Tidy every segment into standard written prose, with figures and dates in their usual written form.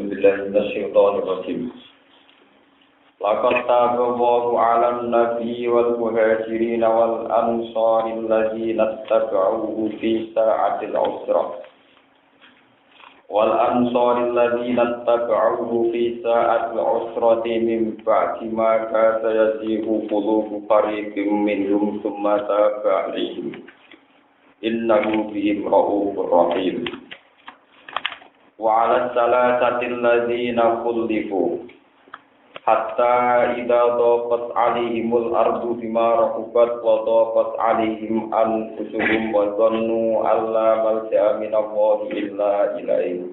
بالله من الشيطان الرجيم. لقد تاب الله على النبي والمهاجرين والأنصار الذين اتبعوه في ساعة العسرة من بعد ما كاد يزيغ قلوب فريق منهم ثم تاب عليهم إنه بهم رؤوف رحيم. وعلى الثلاثة الذين خلفوا حتى إذا ضاقت عليهم الأرض بما رحبت وضاقت عليهم أنفسهم وظنوا أن لا ملجأ من الله إلا إليه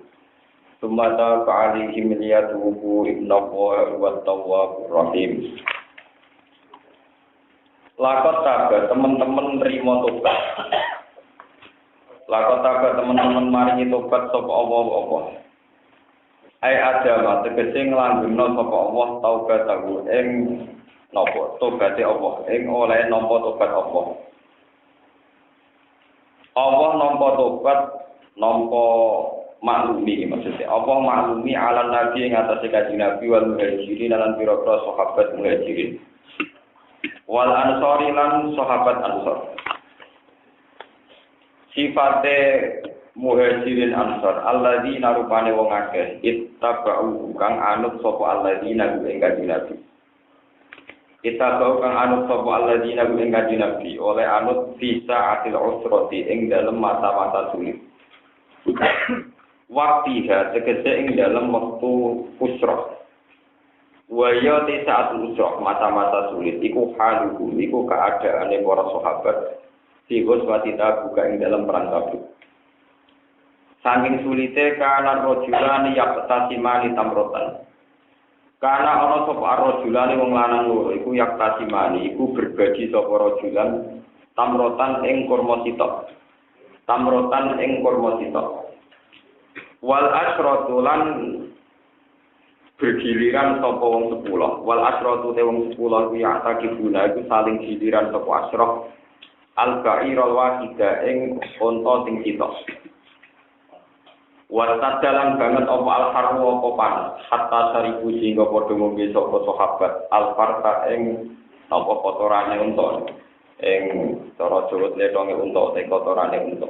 ثم تاب عليهم ليتوبوا إن الله هو التواب الرحيم. Lakot taga teman-teman nerima tobat. Lakot taga teman-teman maringi tobat sapa Allah. Ai adama tegese nglanggengno sapa Allah taubatahu ing napa tobate Allah ing oleh nampa tobat Allah. Allah nampa tobat nampa maklumi maksudnya Allah maklumi ala nabi ing atase kanjeng Nabi wal muhajirin lan pira-pira sahabat muhajirin. Wal ansori lan sahabat ansor. Sifate muhajirin ansor alladzina rupane wong akeh ittaba'u kang anut sapa alladzina ing kanjeng Nabi. Ittaba'u kang anut sapa alladzina ing kanjeng Nabi oleh anut visa atil usrati ing dalem masa-masa sulit. Waktiha tegese ing dalem wektu usrah. Wa ya saat usrah masa-masa sulit iku haluhum iku keadaane para sahabat di ghuswatita buka ing dalem perang Tabuk. Saking sulite kana rajulani yaqtasimani tamrotan. Kana ana sapa rajulani wong lanang loro iku yaqtasimani iku berbagi sapa rajulan tamrotan ing kurma sitok. Tamrotan ing kurma sitok. Wal asratulan bergiliran sapa wong 10. Wal asratu te wong 10 kuwi atakibuna iku saling giliran sapa asrah. Al-ba'irul wahida ing unta sing sitok. Wasadalan banget apa al-harru apa panas hatta saribu sehingga padha ngombe sapa sahabat al-farta ing apa kotorane unta ing cara Jawa tletonge unta te kotorane unta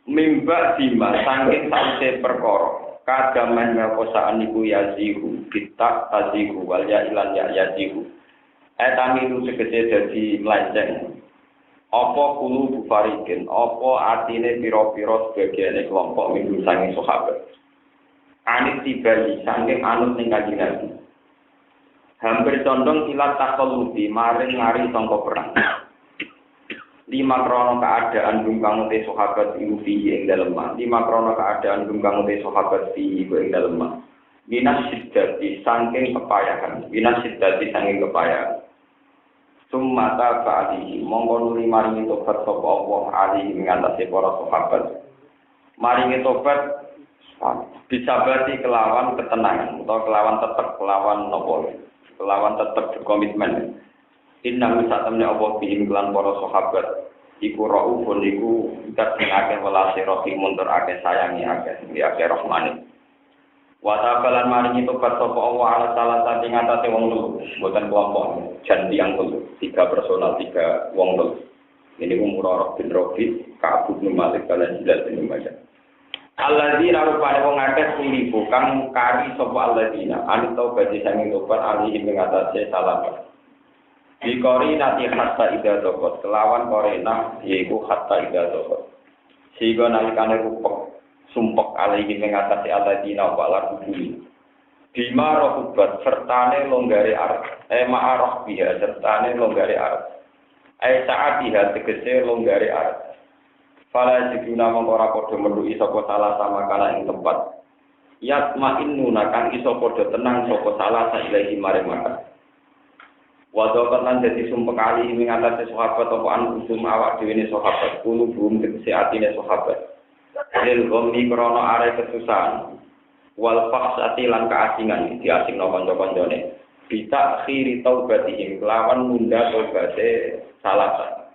mimba dima saking sause perkara kadaman kosaan iku yazihu kita tazihu wal ya ilan ya yazihu etami itu segede dadi melenceng. Apa kulu bufarikin, apa atine piro-piro sebagiannya kelompok minggu sangi sahabat. Anit tibali, sangking anut ning kanjeng Nabi. Hampir condong ilat takoludi, maring ngari sangka perang. Lima krono keadaan gumkang te sahabat iufi ing dalem. Lima krono keadaan gumkang te sahabat ing dalem. Minas siddati, sangking kepayahan. Minas siddati, sangking kepayahan. Sumata ba'alihi mongko nuli maringi tobat sapa Allah ali ngatasi para sahabat. Maringi tobat disabati kelawan ketenangan utawa kelawan tetep kelawan napa? Kelawan tetep berkomitmen. Inna satamne Allah bihim lan para sahabat iku raufun iku dak sing akeh welase rahim mundur akeh sayangi akeh rahmane. Wa ta'alan maringi tobat sapa Allah ala salah satu ngatasé wong loro, mboten kelompok, jan tiyang loro, 3 personal 3 wong loro. Ini Murarah bin Rabi, Ka'ab bin Malik lan Hilal bin Umayyah. Alladzina rupane wong akeh silibu kang kari sapa alladzina, anu tobat sing tobat ali ing ngatasé salah. Dikori nati hatta ida tobat, kelawan korena yaiku hatta ida tobat. Sehingga nalikane rupek sumpek alaihi mengatasi alladzina wala bumi bima rohubat sertane longgare arep ma'arah biha sertane longgare arep saat biha tegese longgare arep fala jiduna mongora padha meruhi sapa salah sama kana ing tempat yatma'innuna kan iso padha tenang sapa salah ilahi mare makan wadokan lan dadi sumpek alaihi mengatasi sahabat apa anusum awak dhewe ne sahabat kulo bum tegese atine sahabat lil ghammi krono are kesusahan wal faksati lan kaasingan diasingno kanca-kancane bisa akhiri taubatihim lawan munda taubate salasa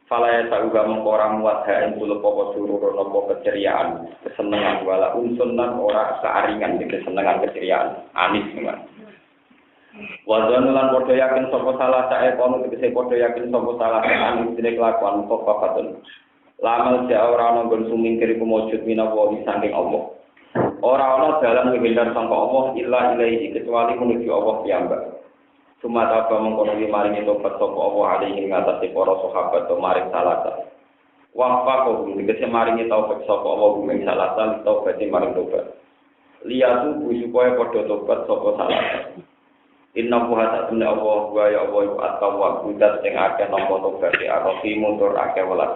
Fala ya sauga mengkora muat ha ing kula apa surur napa keceriaan, kesenengan wala unsunan ora kearingan di kesenengan keceriaan. Anis memang. Wazan lan padha yakin sapa salah sae kono tegese padha yakin sapa salah anis dene kelakuan kok papatun. Lamal ja ora ana nggon sumingkir iku mujud minawa saking Allah. Ora ana dalan menghindar sangka Allah illa ilaihi kecuali menuju Allah piyambak. Sumata mengkono maringi tobat sapa Allah alaihi ngatasi para sahabat to maring salasa. Wafa kok dikese maringi tobat sapa Allah gumeng salasa tobat maring tobat. Liyatu supaya padha tobat sapa salasa. Inna buha ta'ala Allah wa ya Allah at-tawwab budat sing akeh nampa tobat ar-rahim tur akeh welas.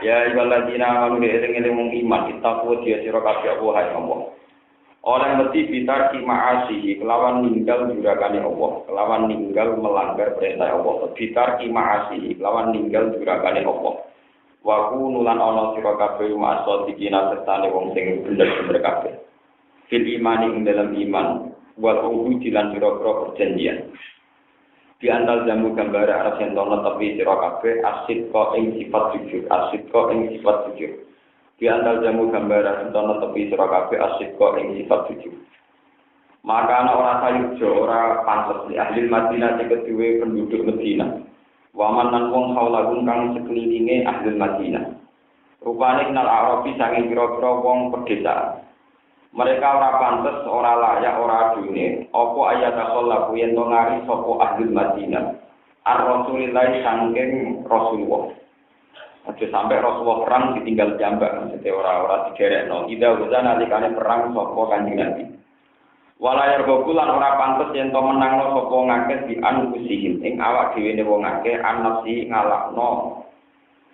Ya ibaladina anu eling-eling mung iman itaku dia sira kabeh Allah. Orang mesti bitar ki ma'asihi kelawan ninggal jurakane Allah, kelawan ninggal melanggar perintah Allah. Bitar ki ma'asihi kelawan ninggal jurakane Allah. Wa kunulan ana sira kabeh ma'asot dikina sertane wong sing bener-bener kabeh. Fil imani ing dalam iman wal uhuji lan sira-sira perjanjian. Di antal jamu gambar arep yen tono tapi sira kabeh asid kok ing sifat jujur, asid kok ing sifat jujur. Di antal jamu gambar arep tono tapi sira kabeh asid kok ing sifat jujur. Maka ana ora sayujo ora pantes di ahli Madinah sing kedue penduduk Madinah. Waman lan wong haulagun kang sekelilinge ahli Madinah. Rupane kenal Arabi saking pira-pira wong pedesaan. Mereka ora pantes, ora layak, ora adune. Apa ayat Allah yen to ngari sapa ahli Madinah. Ar-Rasulillah saking Rasulullah. Aja sampai Rasulullah perang ditinggal jambak, mesti ora digerekno. Ida wazan alikane perang sapa Kanjeng Nabi. Walayar gokulan ora pantes yen to menangno sapa ngakeh di anusihim ing awak dhewe ne wong akeh anasi ngalakno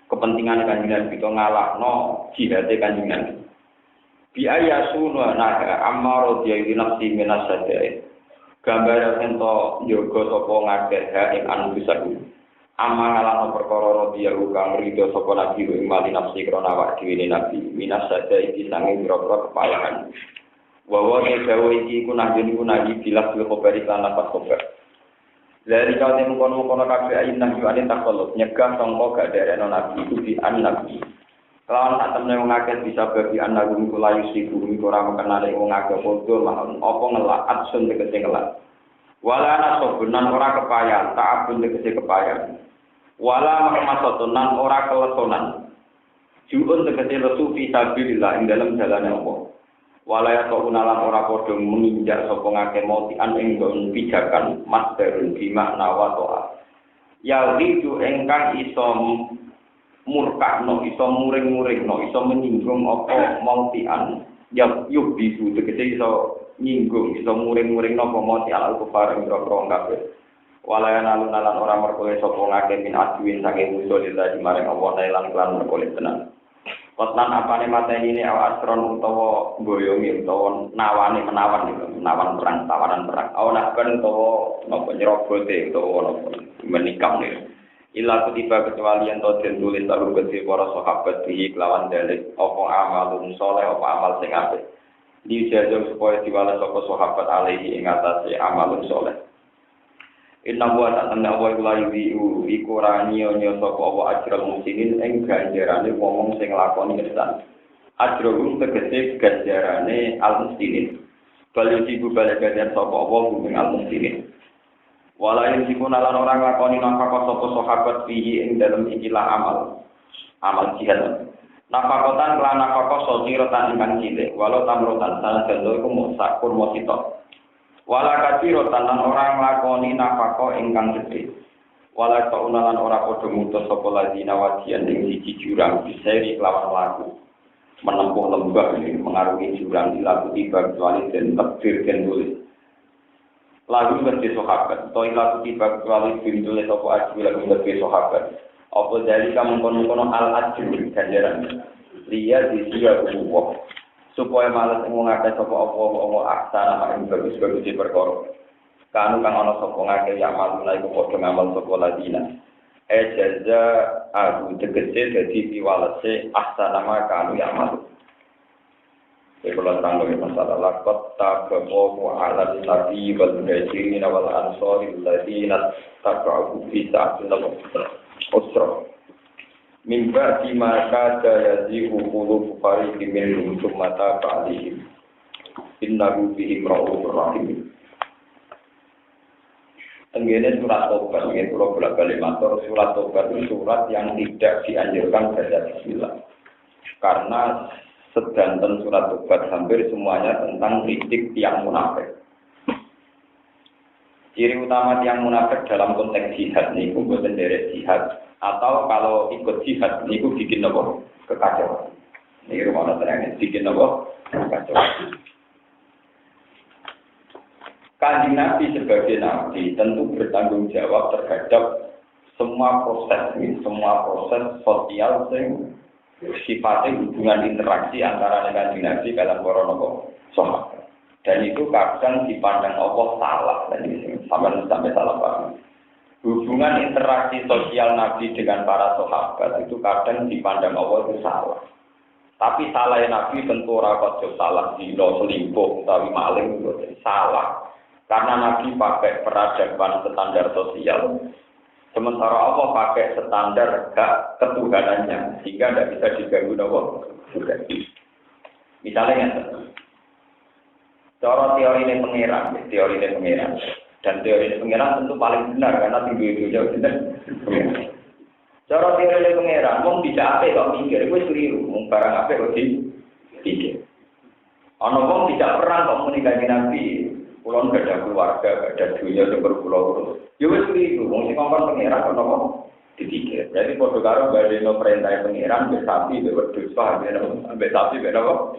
kepentingan Kanjeng Nabi to ngalakno jihade Kanjeng Nabi. Biaya sunwa naga amaro dia nafsi minasadai gambar ento yoga sapa ngakeh ha ing anusaku amangalana perkara dia kang rido sapa nabi ing mali nafsi krana awak dhewe nabi minasadai iki sange pira-pira kepayahan wa dawa iki kunah bilas bil khabari lan pas khabar dari kau temu kono kabeh ayin nang yo ane takallub nyegah sangka gak dereno nabi iku di nabi. Kalau tak temen wong akeh bisa bagi anak guru kulayu si guru ora mengenali wong akeh padha mahon apa ngelak adsun tegese ngelak. Wala nasobunan ora kepayan, tak abun tegese kepayan. Wala maksatunan ora keletonan. Juun tegese lesu fi sabilillah ing dalam jalane Allah. Wala ya unalan ora padha menginjak sapa ngake motian ing nggon pijakan masdarun bi makna wa ta'a. Ya itu engkang iso murkakno iso muring-muringno iso menyinggung apa mautian ya yuk bisu tegese iso nyinggung iso muring-muringno apa mautian al-kufar ing roko kabeh walayan alun-alun ora merkole sapa ngake min adwin saking musolillah maring Allah lan lan merkole tenan Kotlan apane mateni ini asron utawa boyongi utawa menawan perang tawanan perang awana kan utawa napa nyerobote utawa napa menikam nih ila kutiba kecuali yang den tulis lalu gede para sahabat iki kelawan dalil apa amalun saleh apa amal sing apik dijajal supaya diwales sapa sahabat alaihi ing atase amalun saleh inna wa ta'ala wa iku ora nyonya sapa wa ajral muslimin ing ganjarane wong sing nglakoni ihsan ajrul tegese ganjarane al-muslimin bali ibu bali ganjar sapa wa ing al-muslimin walain sikuna lan orang lakoni nafkah sapa sahabat fihi ing dalem ikilah amal jihad nafkatan lan nafkah sodhirotan ingkang cilik walau tamrotan sanajan iku musak kurma sitok wala kacirotan lan orang lakoni nafkah ingkang gedhe wala kaunalan ora padha mutus sapa ladina wadian ing siji jurang diseri kelawan laku menempuh lembah ini mengarungi jurang ilaku tiba kecuali den takdir den tulis lagu berke sahabat to ila tiba kecuali bindule sapa ajwi lagu berke sahabat apa dari kamu kono al ajwi ganjaran liya disia Allah supaya malas wong akeh sapa apa aksana ing bagus-bagus perkara kanu kang ana sapa ngake ya malu iku padha ngamal sapa ladina jaza aku tegese dadi piwalese aksana kanu ya malu. Kalau terang dari masalah lakot tabawu ala nabi wal muhajirin wal ansori ladina tabawu fi sa'atil usra Mimba di maka daya di hukulu bukari dimin sumata ba'alihim innahu bihim ra'ufur rahim. Tenggene surat Tobat, ini kalau bolak-balik matur, surat Tobat itu surat yang tidak dianjurkan baca bismillah. Karena sedanten surat Tobat hampir semuanya tentang kritik tiang munafik. Ciri utama tiang munafik dalam konteks jihad niku boten derek jihad. Atau kalau ikut jihad, itu bikin apa? Kekacauan. Ini rumah terangnya, bikin apa? Kekacauan. Kanjeng Nabi sebagai Nabi tentu bertanggung jawab terhadap semua proses sosial yang sifatnya hubungan interaksi antara Kanjeng Nabi dalam para sahabat. Dan itu kadang dipandang Allah salah, dan ini sampai salah paham. Hubungan interaksi sosial Nabi dengan para sahabat itu kadang dipandang Allah itu salah. Tapi salahnya Nabi tentu ora kok salah dino selingkuh utawi maling itu salah. Karena Nabi pakai peradaban standar sosial. Sementara Allah pakai standar hak ketuhanannya sehingga tidak bisa diganggu Allah. Misalnya cara teori ini pengiran. Dan teori pengiran tentu paling benar karena tinggi itu jauh benar. Cara teori pengiran, mau tidak apa kok mikir, itu keliru. Mau barang apa kok dipikir. Ono wong tidak perang kok menikahi Nabi, pulau gak ada keluarga, gak ada dunia yang berpulau. Ya wes keliru. Mau sih ngomong pengiran, ono wong dipikir. Jadi podo karo badeno perintah pengiran, besapi, berdus, ambil sapi, berapa?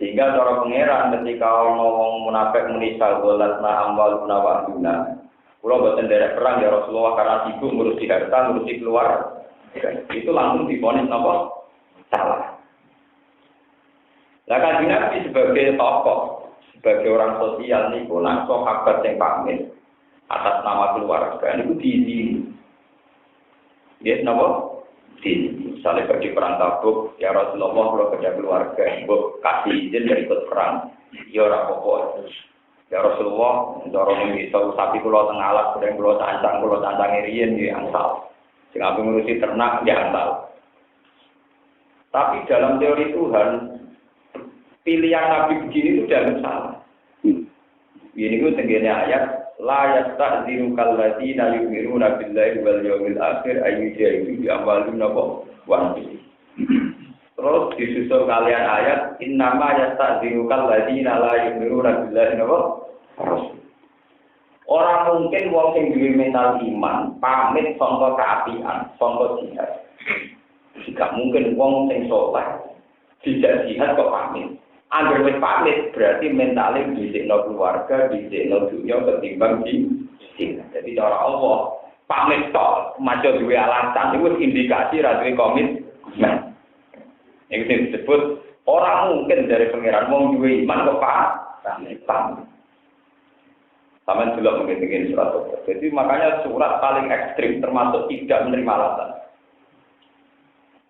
Sehingga cara pangeran ketika ngomong munafik menisal golatna amwal nawaduna. Kalau boten derek perang ya Rasulullah karena sibuk ngurusi harta, ngurusi keluar. Itu langsung divonis napa? Salah. Lah Kanjeng Nabi sebagai tokoh, sebagai orang sosial niku nak sahabat sing pamit atas nama keluarga niku diizini. Nggih napa? Misalnya pergi perang Tabuk, ya Rasulullah kalau kerja keluarga, ibu kasih izin dari ikut perang, ya orang pokok. Ya Rasulullah, dorong bisa sapi pulau tengah alat, kemudian pulau cancang irian ya ansal. Sehingga mengurusi ternak ya ansal. Tapi dalam teori Tuhan, pilihan Nabi begini itu tidak salah. Ini itu tenggine ayat. La yasta'dziru kalladzina yu'minuna billahi wal yawmil akhir ayyujahidu bi amwalihim wa anfusihim. Terus disusul kalian ayat innama yasta'dziru kalladzina la yu'minuna billahi wa Orang mungkin wong sing duwe mental iman pamit sangka kaapian, sangka jihad. Jika mungkin wong sing saleh tidak jihad kok pamit. Angger wis pamit berarti mentale dhisikno keluarga, dhisikno dunya ketimbang di sini. Jadi cara Allah pamit tok, maca duwe alasan iku indikasi ra duwe komitmen. Iki disebut orang mungkin dari pangeran wong duwe iman kok pamit. Sampeyan delok mungkin surat Tobat. Jadi makanya surat paling ekstrim termasuk tidak menerima alasan.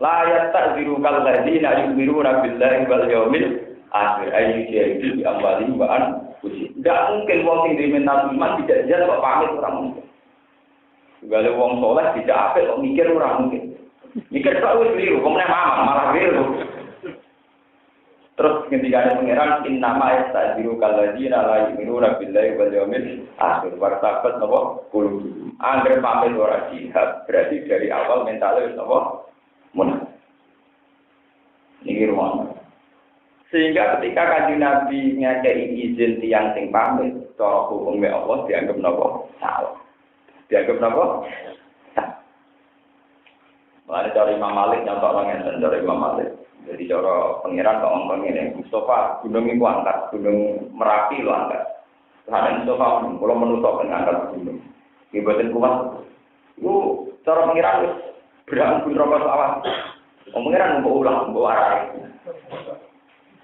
La yasta'dziru kalladzina yu'minuna billahi wal yawmil akhir ayat itu di amwali waan uji. Tidak mungkin wong sing diminta iman tidak jelas kok pamit orang mungkin. Segala wong soleh tidak apa kok mikir orang mungkin. Mikir selalu keliru, kemudian malah keliru. Terus ketika ada pangeran innama yastajiru kalladzina la yu'minuna billahi wal yawmil akhir wartabat napa kulo. Angger pamit ora jihad berarti dari awal mentalnya wis napa munafik. Niki rumah. Sehingga ketika Kanjeng Nabi ngekei izin tiyang sing pamit, cara hukume Allah dianggap napa? Salah. Dianggap napa? Salah. Mulane cara Imam Malik nyontok ngenten cara Imam Malik. Jadi cara pangeran kok ngomong ngene, Mustafa gunung iku angkat, gunung Merapi lho angkat. Karena Mustafa kula menutuk angkat gunung. Iki boten kuat. Iku cara pangeran wis berangkul rokok lawan. Pangeran mbok ulang, mbok arah.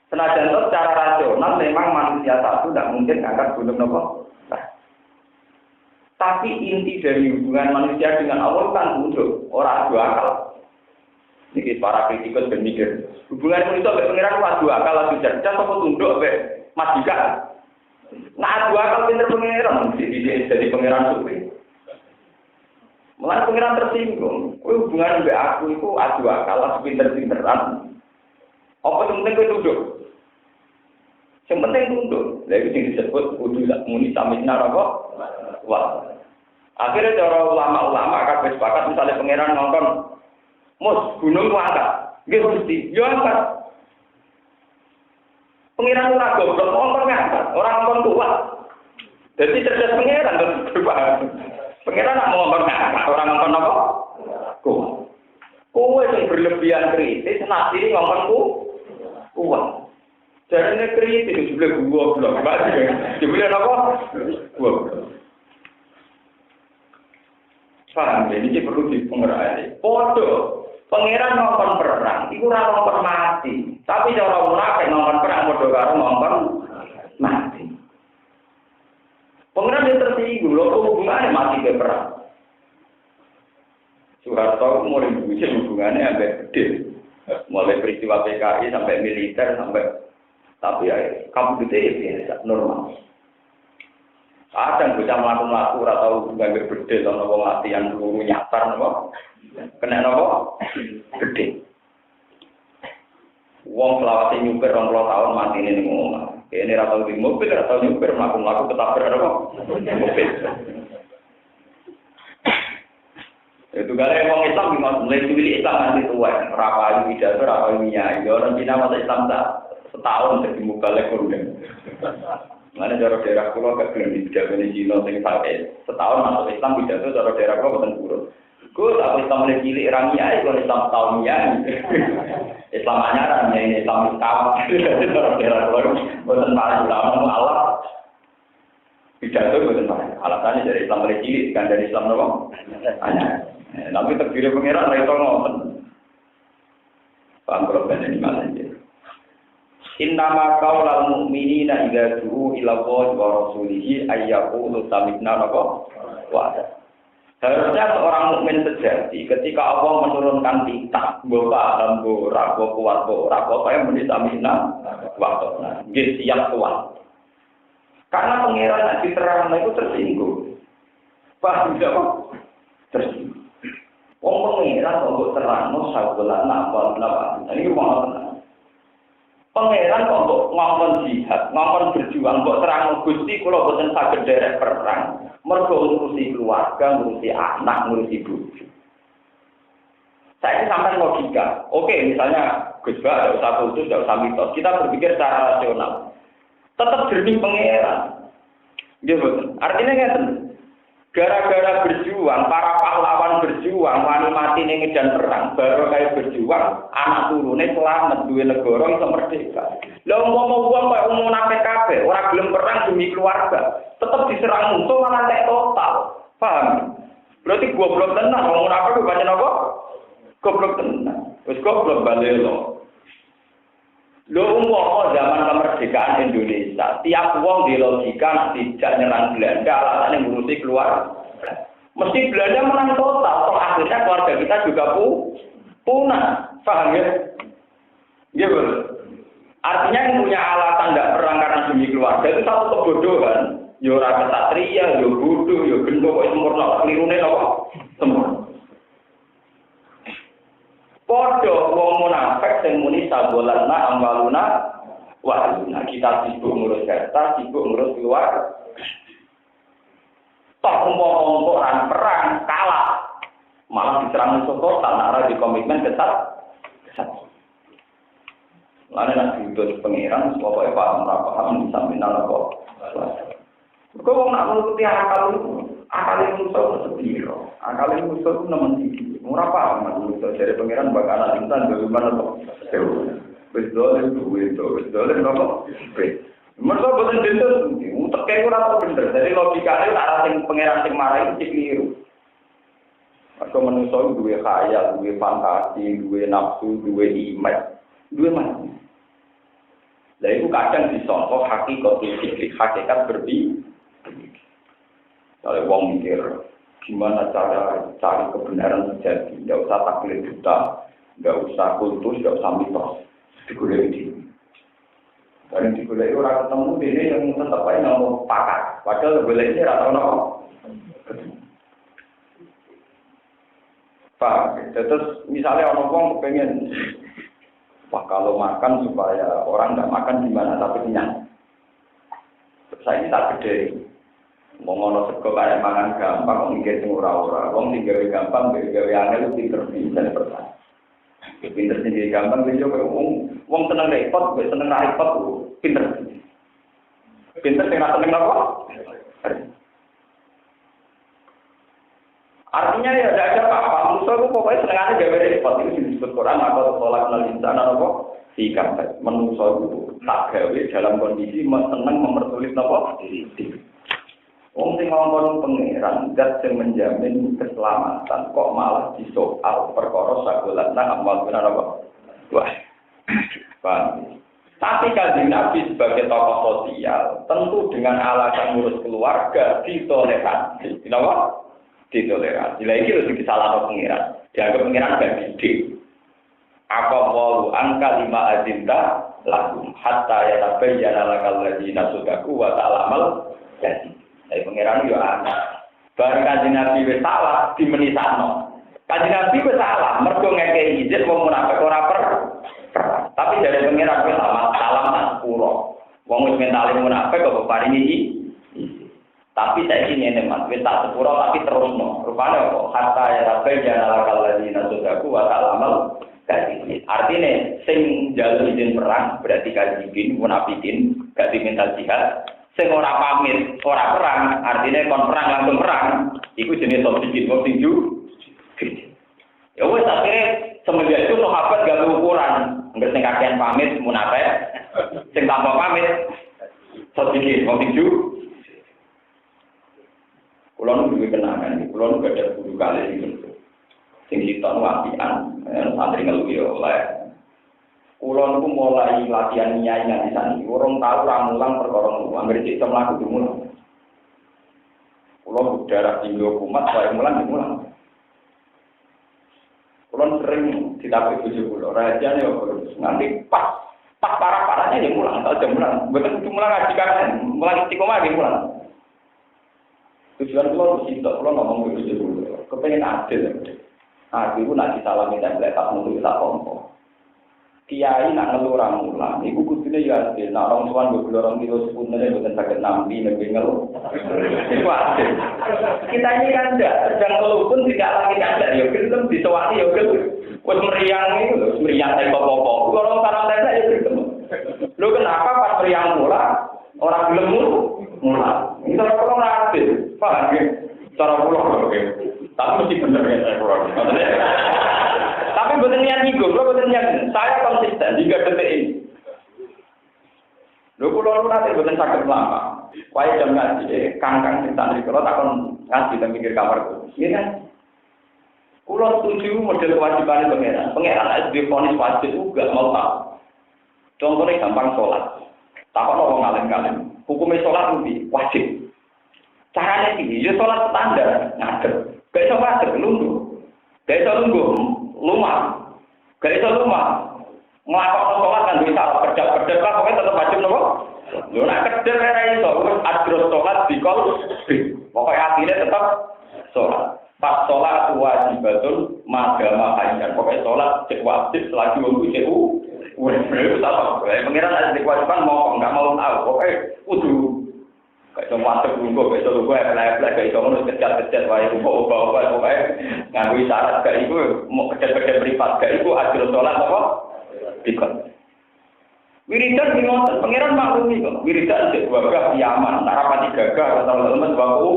Senajan itu secara rasional memang manusia satu tidak mungkin angkat gunung nopo. Nah, tapi inti dari hubungan manusia dengan Allah kan tunduk, orang dua akal. Ini para kritikus berpikir hubungan manusia dengan pengiran orang dua akal lebih cerdas apa tunduk be majikan. Nah dua akal pinter pengiran jadi pengiran sufi. Mulai pengiran tersinggung. Hubungan mbak aku itu adu akal, pinter-pinteran. Apa yang penting kowe tunduk? Yang penting tunduk. Lha iki sing disebut kudu muni samina apa? Wah. Akhirnya cara ulama-ulama kabeh sepakat misalnya pangeran ngongkon mus gunung angkat. Nggih Gusti, yo angkat. Pangeran ora goblok ngongkon ngangkat, ora ngongkon kuat. Jadi cerdas pangeran terus berpaham. Pangeran nak ngongkon ngangkat, ora ngongkon apa? Kuat. Kowe sing berlebihan kritis nasiri ngongkon kuat. Jarane kritis jebule goblok. Jebule apa? Goblok. Paham, ini perlu dipengerti. Podo, pangeran ngomong perang, itu ora ngomong mati. Tapi cara munafik ngomong perang, podo karo ngomong mati. Pangeran itu tersinggung, lho hubungannya mati ke perang. Soeharto mulai bujuk hubungannya sampai gede. Mulai peristiwa PKI sampai militer, tapi ya, kamu gede biasa, normal. Kadang bocah mlaku-mlaku ora tau nganggo bedhe to napa latihan guru nyatar napa kena napa gedhe. Wong selawase nyupir 20 tahun matine ning omah. Kene ora tau di mobil, ora tau nyupir mlaku-mlaku ketabrak napa mobil. Itu gale wong Islam di mulai cilik Islam nanti tua, ora payu pidato, ora payu nyai. Yo orang Cina masa Islam tak setahun jadi mubalek kunden. Mana cara daerah pulau gak gelem pidato di Cina sing pakai setahun masuk Islam pidato cara daerah pulau boten kurang. Gus aku Islam mulai cilik ra nyai, kok Islam tahun nyai. Islam anyaran ya ini Islam kawan. Cara daerah pulau boten parah ulama Allah. Pidato boten parah. Alasannya dari Islam mulai cilik kan dari Islam napa? Anyaran. Tapi terdiri pengiran ra iso ngoten. Paham kula ben iki malah iki. Innama qaulal mu'minina idza du'u ila Allahi wa rasulihi ayyaqulu sami'na wa harusnya seorang mukmin sejati ketika Allah menurunkan titah, mbok paham, mbok ora kuat, yang muni sami'na wa ta'na. Nggih siap kuat. Karena pengiran nek diterangno itu tersinggung. Paham tidak? Tersinggung. Wong pengiran kok terangno sabulan napa. Ini mau pangeran kok ngomong jihad, ngomong berjuang, kok terang Gusti kula boten saged derek perang. Mergo ngurusi keluarga, ngurusi anak, ngurusi bojo. Saya sampai logika. Oke, misalnya Gus Ba enggak usah putus, enggak usah mitos. Kita berpikir secara rasional. Tetap jernih pangeran. Nggih boten. Artinya ngeten. Gara-gara berjuang, para pahlawan berjuang, wani mati ning medan perang, baru kayak berjuang, anak turune selamat duwe negara iso merdeka. Lah umpama wong kaya munafik kabeh, ora gelem perang demi keluarga, tetep diserang musuh malah tek total. Paham? Berarti goblok tenan wong munafik kok pancen apa? Goblok tenan. Wis goblok balelo. Lho umpama zaman kemerdekaan Indonesia, tiap wong di logika tidak nyerang Belanda, alasannya ngurusi keluarga. Mesti Belanda menang total, toh akhirnya keluarga kita juga punah. Paham ya? Iya betul. Artinya yang punya alasan tidak perang karena demi keluarga itu satu kebodohan. Yo ora kesatria, yo bodoh, yo gendong, kok sempurna, kelirune apa? Sempurna. Podo wong munafik sing muni sabolanna ambaluna wa kita sibuk ngurus harta, sibuk ngurus keluarga. Toh umpama perang kalah, malah diserang musuh total, nara di komitmen ketat. Lalu nak diutus pengiran, pokoknya paham sambinan apa. Kau mau nak menuruti akal musuh sepiro, akal musuh nemen tinggi. Murah paham nak musuh dari pengiran bakalan insan bagaimana kok. Betul apa? Mereka betul betul, untuk kayak kurang bener. Jadi logikanya arah sing pengiran sing marah itu keliru. Atau manusia dua khayal, dua fantasi, dua nafsu, dua imaj, dua macam. Nah itu kadang disongkok hakikat berbeda. Kalau wong mikir gimana cara cari kebenaran sejati, tidak usah taklid buta, tidak usah kultus, tidak usah mitos, digulai di. Dan digulai orang ketemu ini yang tetap aja nomor pakat, padahal digulai ini rata-rata. Pak, terus misalnya orang wong pengen, wah kalau makan supaya orang nggak makan gimana tapi kenyang. Saya ini tak gede, mau ngono sego kayak makan gampang, mikir sing ora-ora, wong tinggal gampang, gawe angel pinter bisa pertanyaan. Pinter sendiri gampang, dia juga wong seneng repot, seneng repot, pinter. Pinter seneng apa? Artinya ya tidak ada apa-apa. Manusia itu pokoknya senengannya gawe repot. Itu disebut Quran atau tolak nalinsana apa? Sikap. Manusia itu tak gawe dalam kondisi senang mempersulit apa? Wong sing ngomong pangeran zat sing menjamin keselamatan kok malah disoal perkara sakulan nang amal benar apa? Wah. Paham. Tapi Kanjeng Nabi sebagai tokoh sosial tentu dengan alasan ngurus keluarga ditoleransi. Kenapa? Ditoleransi. Lagi harus disalahkan pengiran. Dianggap pengiran gak didik. Apa walu angka 5 azinta lakum hatta yatabayyana lakal ladzina sadaku wa ta'lamal jadi. Dari pengiran yo ana. Bareng Kanjeng Nabi wis salah dimenisano. Kanjeng Nabi wis salah mergo ngekeki izin wong munafik ora tapi dari pengiran wis salam tak pura. Wong wis mentale munafik kok paringi iki. Tapi saya ini teman, kita tak sepuro tapi terus no. Rupanya kok hatta ya rabbal janala kalladzina sadaku wa ta'lamal kadhib. Artinya sing njaluk izin perang berarti kadhibin munafikin gak diminta jihad. Sing ora pamit, ora perang, artinya kon perang langsung perang. Iku jenis sosikin wong tinju. Ya wis akhirnya semenjak itu sahabat gak ukuran. Enggak sing kakean pamit munafik, sing tanpa pamit sosikin wong tinju. Kulo nu duwe kenangan, kulo nu gak ada guru kali iki. Sing sitok wapian, santri ngeluwi oleh. Kulo nu mulai latihan nyai nganti sani, urung tau ra mulang perkara ngono, anggere cek mlaku dimulang. Kulo darah tinggi kumat bae mulang. Kulo sering ditakoki bojo kulo, rahasiane yo nganti pas parah-parahnya ya mulang, tau jam mulang. Mboten kudu mulang ngaji kan, mulang istiqomah nggih mulang. Tujuan kalau kita ngomong begitu dulu, kepengen adil. Adil itu nak disalami dan lepas untuk kita kompor. Kiai nak ngeluh ramulan, ibu kudunya ya adil. Nak orang tuan beberapa orang kilo sebenarnya bukan sakit nampi lebih ngeluh. Itu adil. Kita ini kan tidak sedang ngeluh pun tidak lagi ada. Ya kita disewati ya kita. Wes meriang itu, meriang saya popo. Kalau orang saya ya gitu. Lo kenapa pas meriang mula orang belum mula? Ini orang adil. Paham ya? Cara pulau oke. Tapi mesti benar ya saya pulau. Tapi betul niat nyinggung, betul niat. Saya konsisten 3 detik ini. Lho pulau nanti betul sakit lama. Wajib jam ngaji, kangkang sintani kalau takon ngaji dan mikir kamarku. Ini kan? Pulau setuju model kewajiban pangeran. Pangeran SD ponis wajib juga mau tahu. Contohnya gampang sholat. Takon orang ngalim-ngalim. Hukumnya sholat lebih wajib. Caranya ini, ya sholat standar, ngadep. Gak bisa ngadep, nunggu. Gak bisa nunggu, lumah. Gak bisa lumah. Ngelakon sholat kan bisa kerja-kerja, pokoknya tetap wajib, nopo. Lu nak kerja, kaya itu, adros sholat dikol. Pokoknya hatinya tetap sholat. Pas sholat wajibatun, magama kainan. Pokoknya sholat cek wajib, selagi waktu cek itu apa? Pengiran ada di kewajiban, mau nggak mau tahu. Pokoknya kudu. Kayak cuma masuk dulu, kayak cuma gue plek-plek, kayak cuma harus kejar-kejar, wah itu bawa-bawa, pokoknya nganggu isyarat kayak itu, mau kejar-kejar privat, kayak itu hasil sholat apa? Ikut. Wiridan bingung, pengiran maklumi kok. Wiridan cek gagah, yaman, narapati gagah, atau lemes baku,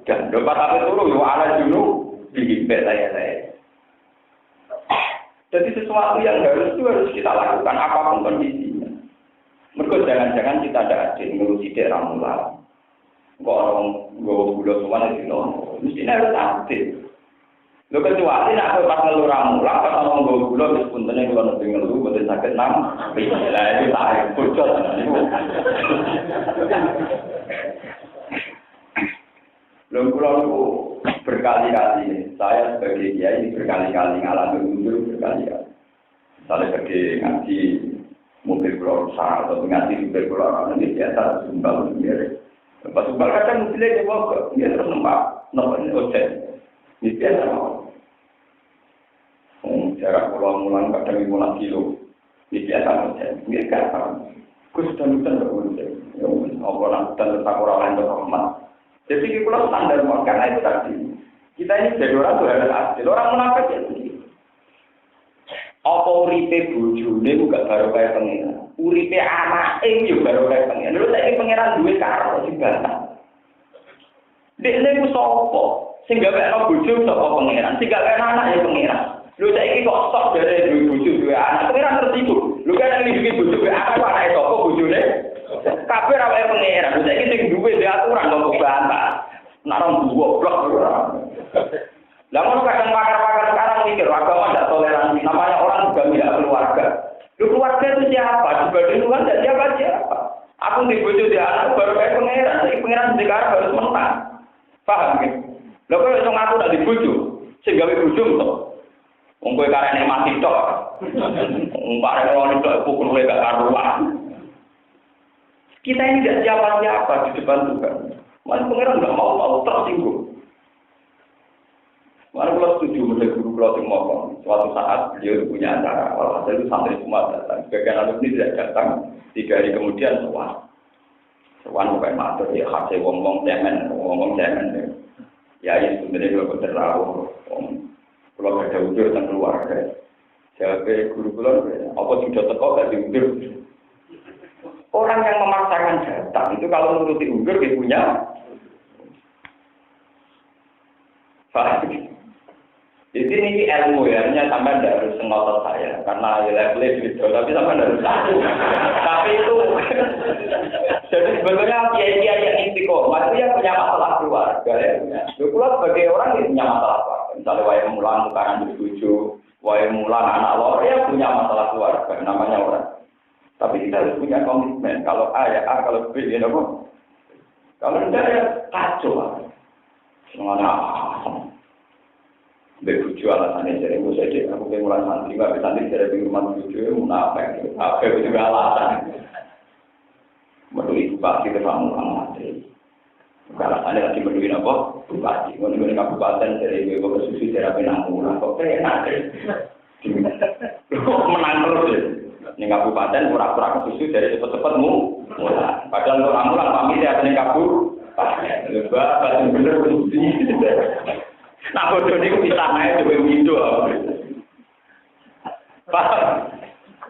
dan dapat apa dulu, ya ala dulu, dihimpit saya. Jadi sesuatu yang harus kita lakukan, apapun kondisinya. Mereka jangan-jangan kita ada adil, ngurusi daerah mulai. Kok orang gue bulan semua lagi loh, mestinya harus adil. Lo kecuali nak pas ngeluh ramulah, pas orang gue bulan di sepuntennya kalau nanti ngeluh, betul sakit nama. Lah itu tarik bocor. Lo pulau berkali-kali, saya sebagai kiai berkali-kali ngalami mundur berkali-kali. Misalnya pergi ngaji mobil pulau rusak atau ngaji mobil pulau ini biasa sumbang sendiri. Pas sumbang kadang mobilnya dia mau dia terus nempak ini hotel. Ini biasa mau. jarak pulang kadang 15 kilo. Ini biasa saja. Ini gak tahu. Gue sudah hutan gak boleh. Ya apa hutan tentang orang lain terhormat. Jadi kita standar karena itu tadi. Kita ini jadi orang tuh harus adil. Orang munafik ya begitu. Apa uripe bojone ku gak baru kaya pengiran. Uripe anake yo baru kaya pengiran. Lha saiki pengiran duwe karo sing bantah. Dekne ku sapa? Sing gawekno bojo sapa pengiran? Sing gawekno anak ya pengiran. Lho saiki kok stok dari duwe bojo duwe anak. Pengiran tertipu. Lho kan iki duwe bojo duwe anak anake sapa bojone? Kabeh ra wae pengiran. Lho saiki sing duwe aturan kok bantah. Nek orang goblok ora. Lah ngono kadang pakar-pakar sekarang mikir agama tidak toleransi. Namanya orang juga tidak keluarga. Lu keluarga itu siapa? Dibanding Tuhan tidak siapa. Aku di bojo di anak baru kayak pangeran. Jadi pangeran sekarang harus menang. Paham gitu? Lah kok iso ngaku tak di bojo? Sing gawe bojo to. Wong kowe karene mati tok. Umpare ora tok pukul kowe gak karuan. Kita ini tidak siapa-siapa di depan Tuhan. Malah pangeran enggak mau tersinggung. Mana kalau setuju model guru kalau yang ngomong suatu saat dia punya acara, kalau ada itu santri semua datang. Sebagian alumni tidak datang, 3 hari kemudian Soan bukan matur ya hasil ngomong cemen. Ya ini sebenarnya kalau terlalu, kalau ada udur tentang keluarga. Jadi guru apa sudah teko gak diudur? Orang yang memaksakan datang itu kalau menuruti udur dia punya. Faham? Jadi ini ilmu ya, sampai tidak harus ngotot saya, karena levelnya gitu, tapi sampai tidak harus satu. Tapi itu, jadi sebetulnya kiai-kiai yang istiqomah itu yang punya masalah keluarga ya. Keluarga sebagai orang yang punya masalah keluarga. Misalnya wayang mulan tukaran bertuju, wayang mulan anak lor ya punya masalah keluarga, namanya orang. Tapi kita harus punya komitmen. Kalau A ya A, kalau B ya apa? Kalau tidak ya kacau. Semuanya berbuju alasannya jadi gue saja aku pengen santri nggak bisa santri dari rumah buju munafik apa juga alasan menurut bupati ke kamu amati alasannya lagi menurut apa bupati menurut kabupaten dari gue ke susu dari Penanggulan kok enak menang terus ini kabupaten pura-pura ke susu dari cepet-cepetmu padahal orang mulang pamit ya ini kabur lebah batu bener nah, bodoh ini bisa naik coba window. Paham?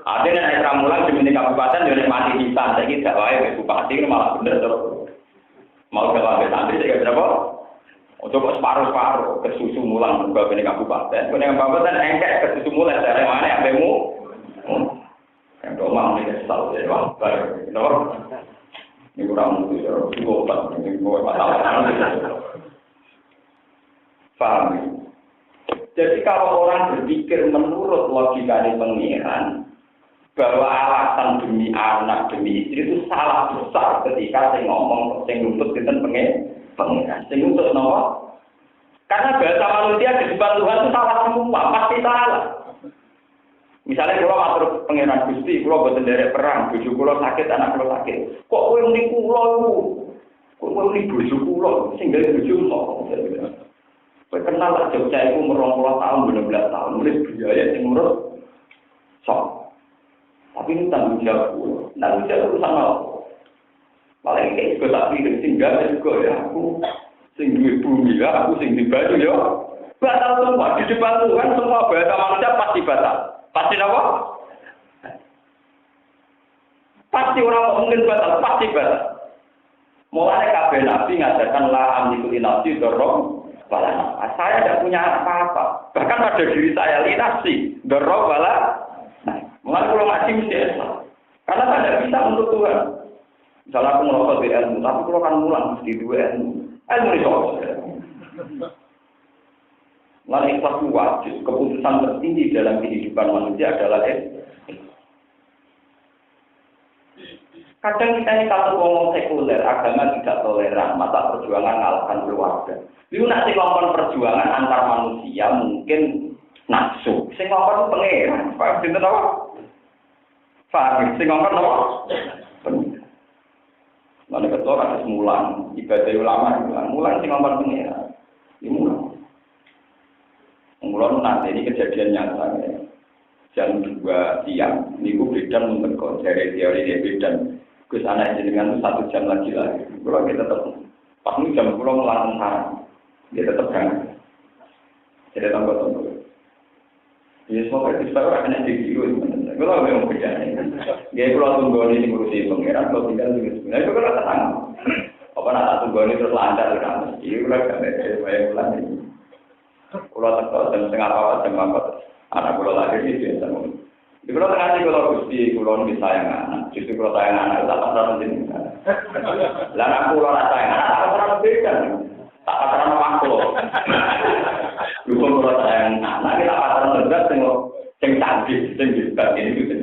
Ada naik ramulan di kabupaten jadi mati kita. Saya tidak wae bupati malah bener terus. Mau jalan ke santri saya berapa? Coba separuh ke susu mulang juga di kabupaten. Kemudian kabupaten engkek ke susu mulang dari mana ambemu? Yang domang ini kesal ya bang. Ini kurang mutu ya. Ini masalah. Paham? Jadi kalau orang berpikir menurut logika dari pengiran bahwa alasan demi anak demi istri itu salah besar ketika saya ngomong saya nuntut kita pengiran, saya nuntut nopo. Karena bahasa manusia di depan Tuhan itu salah semua, pasti salah. Misalnya kalau matur pengiran Gusti, kalau buat derek perang, bojo kula sakit, anak kula sakit, kok kowe muni kula iku? Kok kowe muni bojo kula sing gawe bojo kok? Kenal lah Jogja itu 20 tahun, 12 tahun, mulai biaya yang menurut sok. Tapi ini tanggung jawab urusan apa? Paling kayak juga tak pikir, tinggal juga ya, aku sing duwe bumi ya, aku sing di baju ya. Batal semua, di depan Tuhan semua bahasa manusia pasti batal. Pasti apa? Pasti orang mungkin batal, pasti batal. Mulai kabeh nabi ngajarkan la amliku nafsi dorong. Saya tidak punya apa-apa. Bahkan pada diri saya linasi, dorong bala. Nah, mulai kalau ngaji mesti Islam. Karena saya tidak bisa untuk Tuhan. Misalnya aku merokok di ilmu, tapi kalau kan mulang mesti dua ilmu. Ilmu ini soal. Lalu ikhlas wajib. Keputusan tertinggi dalam kehidupan manusia adalah kadang kita ini kalau ngomong sekuler, agama tidak toleran, masa perjuangan ngalahkan keluarga. Itu nanti ngomong perjuangan antar manusia mungkin nafsu. Sing ngomong pengeran, Pak. Sinten apa? Faham? Sing ngomong apa? Pengeran. Lalu ketua kasus mulang, ibadah ulama mulang sing ngomong pengeran. Ini mulang. Mulang nanti ini kejadian nyata. jam 2 siang, niku bedan mergo dari teori dia bedan. Gus anak jenengan itu 1 jam lagi lah. Kalau kita tetap pas ini jam 10 melarang sarang, dia tetap kan. Jadi tunggu. Ya semua itu orang kena digiru sebenarnya. Kalau memang beda nih. Dia kalau tunggu ini ngurusi pangeran, kalau tinggal di sini, itu kalau tenang. Apa nak tunggu ini terus lancar kan? Iya kalau gak ada yang bulan ini. Kalau jam setengah jam apa? Anak kalau lahir itu biasa. Di kalau tengah kalau gusti kalau bisa sayang anak, justru kalau sayang anak tak pernah menjadi. Lah anak kalau sayang anak tak pernah beda. Tak pernah makhluk. Dukung kalau sayang anak kita pernah berat tengok yang canggih, yang hebat ini gitu.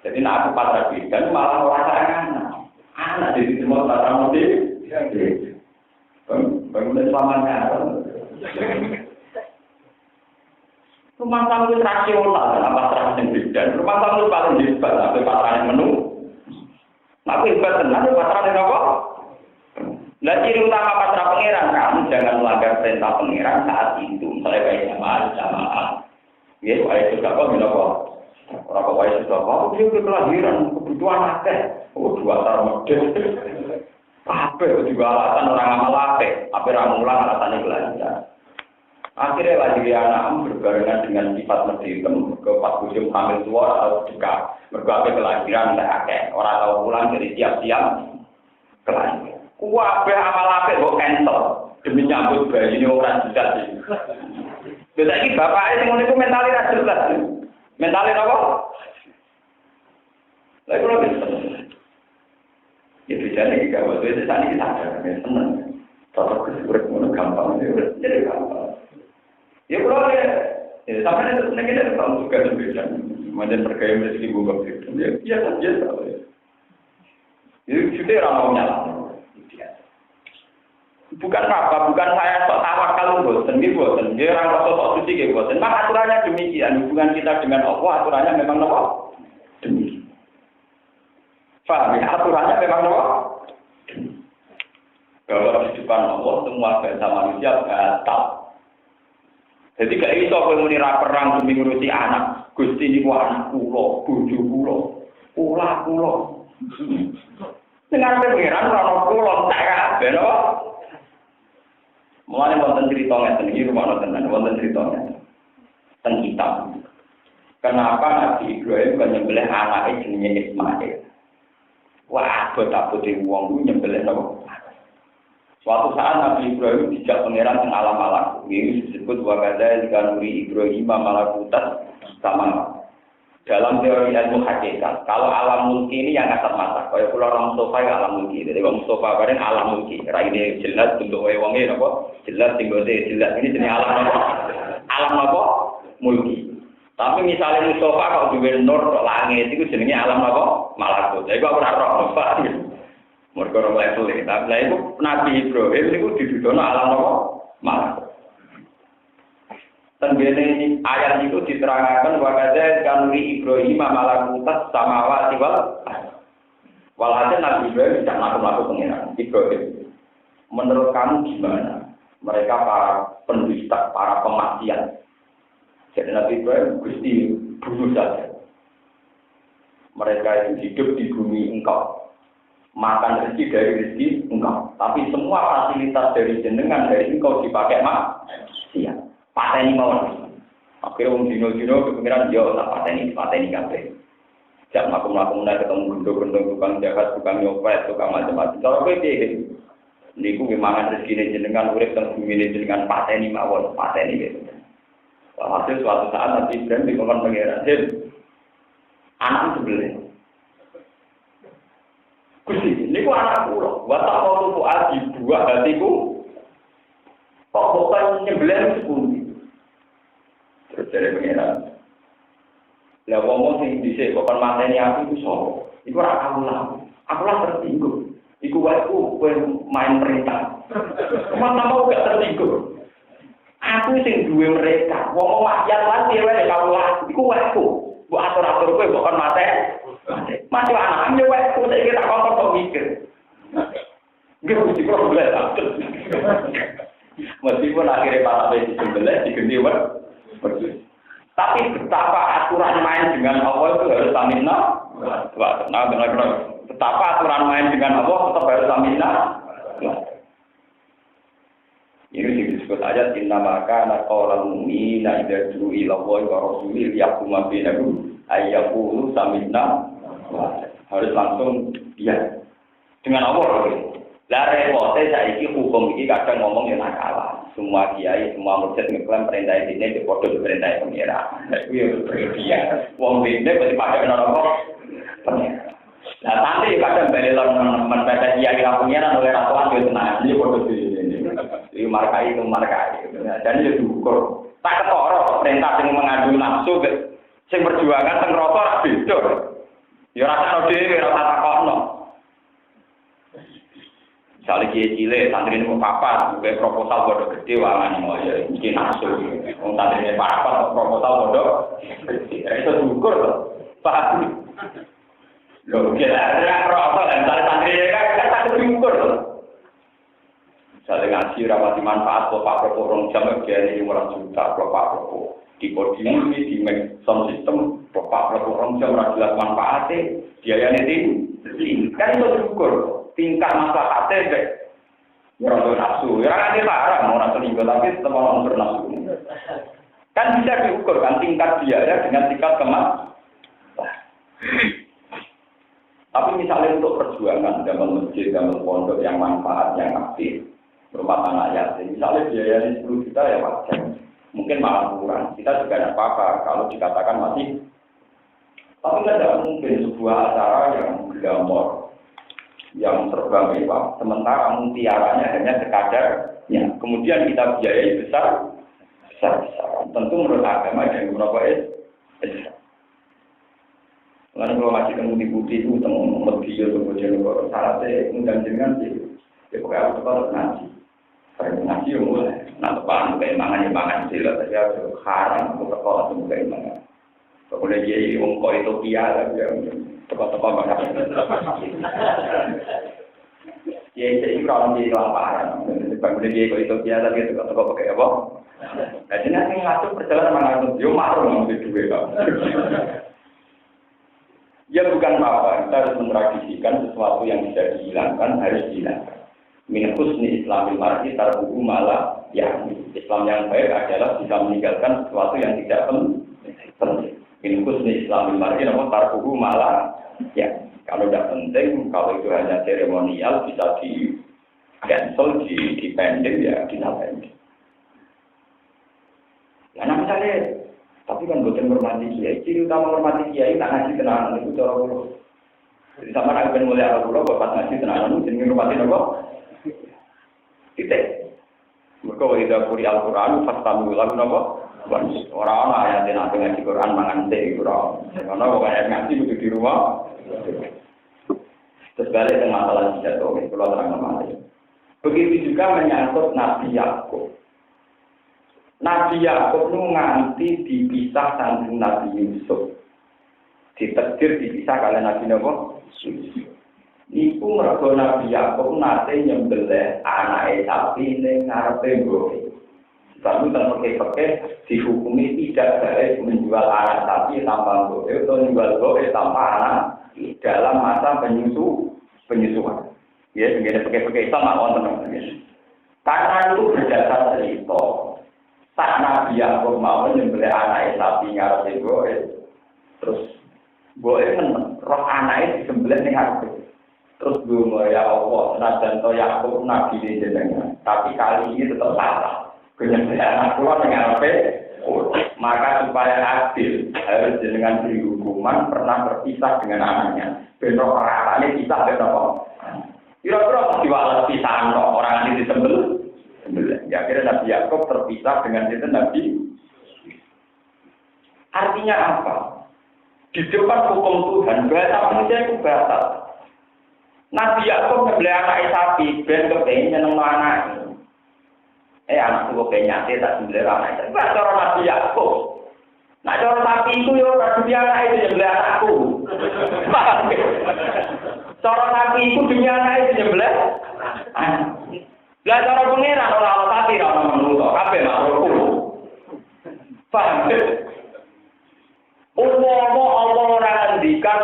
Jadi nak aku pernah beda malah orang sayang anak. Anak jadi semua tak pernah mesti. Bangun selamanya. Rumah tangga rasional, apa terang yang beda. Rumah tangga paling hebat, tapi pacaran yang menu. Tapi hebat tenang, pacaran yang apa? Nah, ciri utama pacaran pangeran, kamu jangan melanggar perintah pangeran saat itu. Misalnya kayak jamaah. Ya, ayat sudah kok, kenapa? Orang kok ayat sudah kok, dia kelahiran, kebutuhan akeh. Oh, 2 tahun model. Apa juga alasan orang amal apa? Apa orang ulang alasannya kelahiran? Akhirnya lagi anak berbarengan dengan sifat meditem ke pas musim hamil tua atau juga berbagai kelahiran tak akeh orang tahu pulang dari siap-siap kelahiran. Kuabe amal apik kok cancel demi nyambut bayi ini orang jelas sih. Jadi ini bapaknya yang ngono iku mentale ra jelas. Mentale apa? Lah kula bisa. Ya bijane iki gak wae itu tadi kita sadar seneng. Tetap urip ngono gampang jadi gampang. Ya kalau sampai itu kita tahu juga berbeda. Macam perkaya rezeki buka itu, ya biasa. Itu sudah ramai bukan apa, bukan saya sok tawakal boten, boten. Dia orang sok suci boten. Maka aturannya demikian. Hubungan kita dengan Allah aturannya memang apa? Demikian. Paham ya? Aturannya memang apa? Bahwa di depan Allah semua bangsa manusia batal. Jadi gak iso kowe muni ra perang demi ngurusi anak. Gusti niku anak kula, bojo kula, kula. Dengar pengiran ora kula tak kabeh lho. Mulane wonten crita ngeten iki rumono tenan, wonten crita ngeten. Teng kitab. Kenapa Nabi Ibrahim kan nyembelih anake jenenge Ismail? Wah, abot-abote wong ku nyembelih napa? Suatu saat Nabi Ibrahim dijak pangeran teng alam malakut. Ini disebut wakaza dikanuri Ibrahim malakutan sama. Dalam teori ilmu hakikat, kalau alam mulki ini yang kasat mata. Kalau pulau orang Mustafa ya alam mulki. Jadi orang Mustafa bareng alam mulki. Ini jelas bentuk wewangnya apa? Jelas tinggalnya jelas. Ini jenis alam apa? Alam apa? Mulki. Tapi misalnya Mustafa kalau di nur kok langit itu jenisnya alam apa? Malakut. Jadi aku ora roh apa? Mereka orang level ini. Nah itu Nabi Ibrahim itu didudono alam apa? Malakut. Tenggene ayat itu diterangkan wakaza kanuri Ibrahim malakutas samawati wal walhasil Nabi Ibrahim tidak melakukan pengiran Ibrahim. Menurut kamu gimana? Mereka para pendusta, para pemaksiat. Jadi Nabi Ibrahim Gusti bunuh saja. Mereka yang hidup di bumi engkau. Makan rezeki dari rezeki engkau. Tapi semua fasilitas dari jenengan dari engkau dipakai maksiat. Pateni mawon. Akhirnya wong dino-dino kepikiran yo tak pateni kabeh. Jak makum-makum nek ketemu gendong-gendong tukang jahat, tukang nyopet, tukang macam-macam. Cara kowe piye? Niku ge mangan rezekine jenengan urip teng bumi jenengan pateni mawon, pateni gitu. Hasil suatu saat Nabi Ibrahim dikongkon pangeran, anak sebelah. Gusti, niku anak kula. Wa tak mau tuku aji buah hatiku. Kok bukan nyembelih sepundi. Terus dari pengeran. Lah wong sing dhisik kok mateni aku iku sapa? Iku ora aku lah tertinggal. Iku wae kowe main perintah. Kemana mau gak tertinggal. Aku sing duwe mereka. Wong maksiat lan dhewe kawula. Iku wae ku. Mbok atur-atur kowe kok mateni. Masih anak yo wae ku tak kira kok mikir. Nggih mesti problem. Meskipun akhirnya para besi sebelah diganti pergi. Tapi betapa aturan main dengan Allah itu harus samina. Betapa aturan main dengan Allah tetap harus samina. Ini disebut aja inna maka naqaulul mu'minina idza du'u ila Allahi wa rasulihi yahkum bainahum ayyaqulu samina. Harus langsung ya dengan Allah. Lah repote saiki hukum iki kadang ngomong yang nakal. Semua kiai, semua mursyid ngeklaim perintah ini di podo perintah pengira. Iku ya berlebihan. Wong dene mesti pakai neraka. Nah, nanti kadang belelon membaca kiai pengira oleh ratuan yo tenan. Iki podo ini. Iki markai. Dan ya diukur. Tak ketara perintah sing mengadu nafsu sing perjuangan teng neraka ra beda. Ya rasa dhewe ora takokno. Misalnya kiai cilik, santri ini mau papat, kayak proposal bodoh gede, wangan mau ya, mungkin nafsu. Mau santri ini papat, proposal bodoh gede, itu syukur loh, paham? Loh, kita proposal, misalnya santri ini kan tak syukur loh. Misalnya ngaji rapati manfaat, bapak propos jam, kiai ini 500 juta, bapak propos. Di podium ini, di sound system, bapak propos jam, jelas manfaatnya, biayanya tinggi, kan itu syukur. Tingkat masalahnya deh, orang nafsu, ya kan dia larang orang selingkuh tapi tetap orang bernafsu. Kan bisa diukur kan tingkat biaya dengan tingkat Tapi misalnya untuk perjuangan dalam masjid, dalam pondok yang manfaat, yang aktif, rumah tangga yatim, misalnya biayanya 10 juta ya wajar, mungkin malah kurang. Kita juga tidak apa-apa kalau dikatakan masih. Tapi tidak mungkin sebuah acara yang glamor, yang serba mewah, sementara mutiaranya hanya sekadarnya. Kemudian kita biayai besar. Tentu menurut agama yang berapa besar. Lalu kalau masih temu di putih itu temu media kemudian kalau syaratnya undang dengan sih, ya pokoknya harus ngaji. Saya ngaji yang mulai, nanti paham keimangan sila saja haram, bukan kalau temu keimangan. Kemudian dia ongkau itu piala yang tepat-tepat banget. Ya itu kurang di lapangan. Kemudian dia itu piala tapi tepat-tepat pakai apa? Nah jadi nanti ngatur perjalanan mana itu dia malu ngambil duit. Ya bukan apa-apa, kita harus mentradisikan sesuatu yang bisa dihilangkan harus dihilangkan. Min husni Islamil mar'i tarkuhu malah ya Islam yang baik adalah bisa meninggalkan sesuatu yang tidak penting. Min husni Islamil mar'i tarkuhu malah ya kalau tidak penting, kalau itu hanya seremonial bisa di cancel, di pending ya bisa pending. Ya nah misalnya tapi kan bukan hormati kiai, ciri utama hormati kiai tak ngaji tenanan itu cara pulau. Jadi sama nak ben mulai ala pulau, bapak ngaji tenanan itu jadi hormati apa? Titik. Mereka wajib kuri Al-Quran, fastamu lagu apa? Orang-orang yang tidak ngaji Quran mangan teh kurang. Karena orang ngaji itu di rumah. Terus balik ke masalah jatuh, kalau terang kemarin. Begitu juga menyangkut Nabi Yakub. Nabi Yakub itu nganti dipisah dengan Nabi Yusuf. Ditakdir dipisah kalian Nabi Yusuf. Iku mergo Nabi Yakub nate nyembelih anake sapi ning ngarepe mbok. Sebab pakai dihukumi tidak boleh menjual anak sapi tanpa mbok atau menjual mbok tanpa anak dalam masa penyusuan. Ya, begini pakai Islam wonten. Karena itu berdasar cerita. Tak Nabi Yakub mau nyembelih anake sapi ngarepe mbok, terus mbok roh anake disembelih ning ngarepe. Terus dungo ya Allah, senajan to Yakub nabi jenengan, tapi kali ini tetap salah. Penyembelihan anak keluar dengan apa? Maka supaya adil harus jenengan beri hukuman pernah berpisah dengan anaknya. Bentuk peratannya kita ada apa? Kira-kira diwales pisahan kok orang ini disembelih. Ya akhirnya Nabi Yakub terpisah dengan itu Nabi. Artinya apa? Di depan hukum Tuhan bahasa manusia itu batal. Nabi Yakub membeli anak sapi, ben kepengen nyeneng anak. Anak itu kepengen nyate tak membeli anak. Tapi cara Nabi Yakub. Nah cara sapi itu ya orang dunia anak itu membeli anakku. Cara sapi itu dunia anak itu membeli anak. Lah cara pengiran orang sapi orang menurut kabeh makhlukku. Paham? Umpama Allah ora ngendikan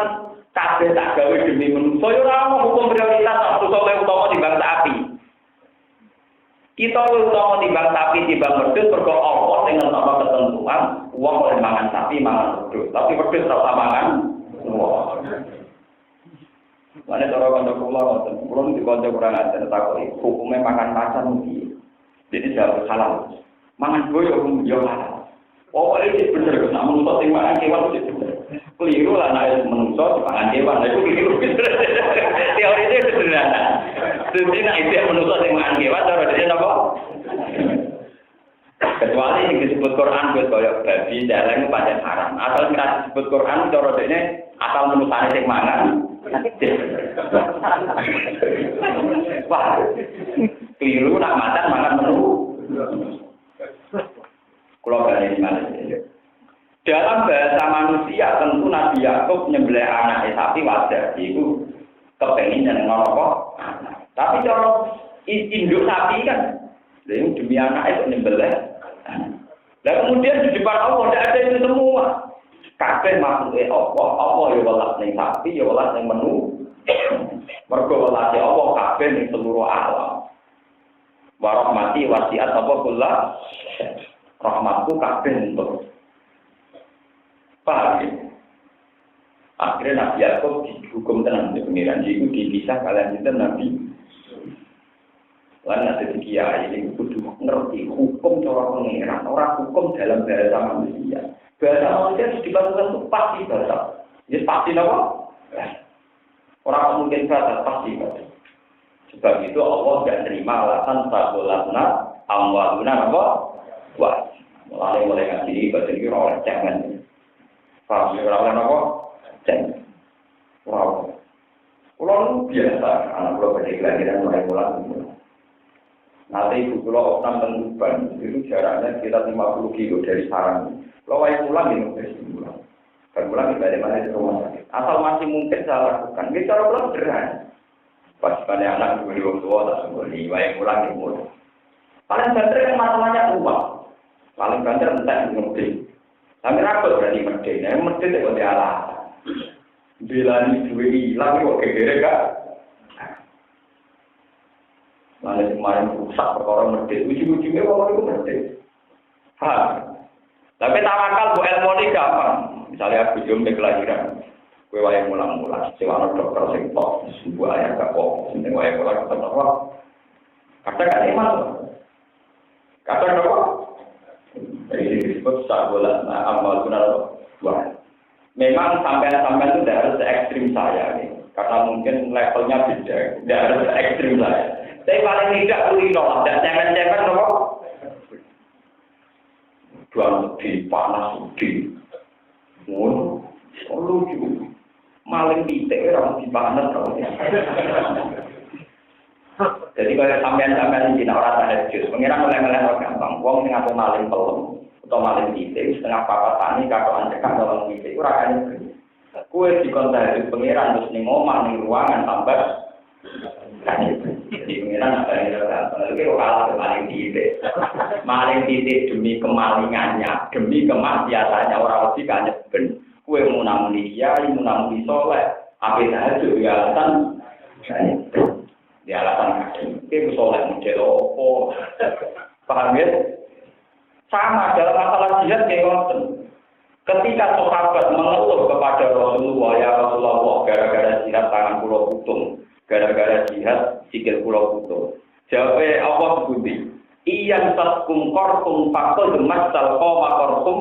kabeh tak gawe demi manusa, ya ora ono hukum prioritas manusa utama timbang sapi. Kita utama timbang sapi timbang wedhus mergo Allah sing ngetokno ketentuan, wong oleh mangan sapi mangan wedhus, tapi wedhus ora usah mangan wong. Mane cara kanca kula ngoten, kula niku kanca kurang ajar takoki, hukume makan macan piye? Jadi harus halal. Mangan boyo yo halal. Pokoknya itu bener, nak menusuk sing mangan kewan itu bener. Keliru lah nak menusuk mangan kewan, itu keliru. Teori itu sederhana. Jadi nak itu menusuk sing mangan kewan, cara dia apa? Kecuali yang disebut Quran, kaya babi, celeng, pancen haram. Asal kita disebut Quran, cara dia asal menusuk sing mangan. Wah, keliru nak macan mangan menu. Kalau dari mana? Dalam bahasa manusia tentu Nabi Yakub nyembelih anak sapi wajar, itu kepengen jeneng apa? Anak. Tapi kalau induk sapi kan, demi anak itu nyembelih. Dan kemudian di depan Allah tidak ada itu semua. Kabeh makhluk Allah ya welas ning sapi, ya welas ning menu. Mergo welas Allah kabeh ning seluruh alam. Wa rahmati wasi'at apa kula rahmatku kabeh untuk paham ya? Akhirnya Nabi Yakub dihukum tenang di pengiran itu dipisah kalian itu Nabi lain ada di kiai ini kudu ngerti hukum cara pengiran orang hukum dalam bahasa manusia harus dibantukan itu pasti bahasa ya pasti apa? Orang mungkin bahasa pasti bahasa sebab itu Allah tidak terima alasan tabulatna amwaluna apa? Wah, mulai ngaji ini bahasa ini orang jangan paham ya orang apa? Jangan wow pulau biasa anak pulau pada kelahiran mulai nanti ibu pulau Oknam dan Tuban itu jaraknya sekitar 50 kilo dari sarang pulau yang pulang ini dari pulang dan pulang kita ada mana di rumah sakit asal masih mungkin saya lakukan kita cara pulang sederhana pas pada anak diberi orang tua tak sembunyi yang pulang di mulut paling banter kan masalahnya uang paling banter entah di medin tapi rapat berarti medin yang medin itu dia alasan bilani duwe hilang kok gegere gak lalu kemarin rusak perkara medin ujung-ujungnya orang itu medin tapi tawakal bu ilmu ini gampang misalnya aku jom di kelahiran kue wayang mulang-mulang sewana dokter sing tok sebuah ayah gak kok sing wayang mulang ketemu apa kadang gak iman kadang apa ini disebut sabolan amal benar wah memang sampai-sampai itu tidak harus se-ekstrim saya nih karena mungkin levelnya beda tidak harus se-ekstrim saya tapi paling tidak kulino dan cemen-cemen apa jual di panas di lucu maling titik orang di panas jadi kalau sampean-sampean di Cina orang tahajud mengira mulai-mulai orang gampang wong sing aku maling pelem atau maling titik setengah papat tani katoan cekak dalam titik ora kane kue dikon tahajud pengiran terus ning omah ning ruangan tambah kan jadi pengiran apa yang lagi kalah maling titik demi kemalingannya demi kemaksiatannya orang mesti kan ben kue munang kiai munang soleh apa tahajud ya alasan di alasan itu soleh model opo paham ya sama dalam masalah jihad ketika sahabat mengeluh kepada Rasulullah ya Rasulullah gara-gara jihad tangan pulau putung gara-gara jihad sikil pulau putung jawabnya Allah sebuti iyan taskum kortum fakul demas salqoma kortum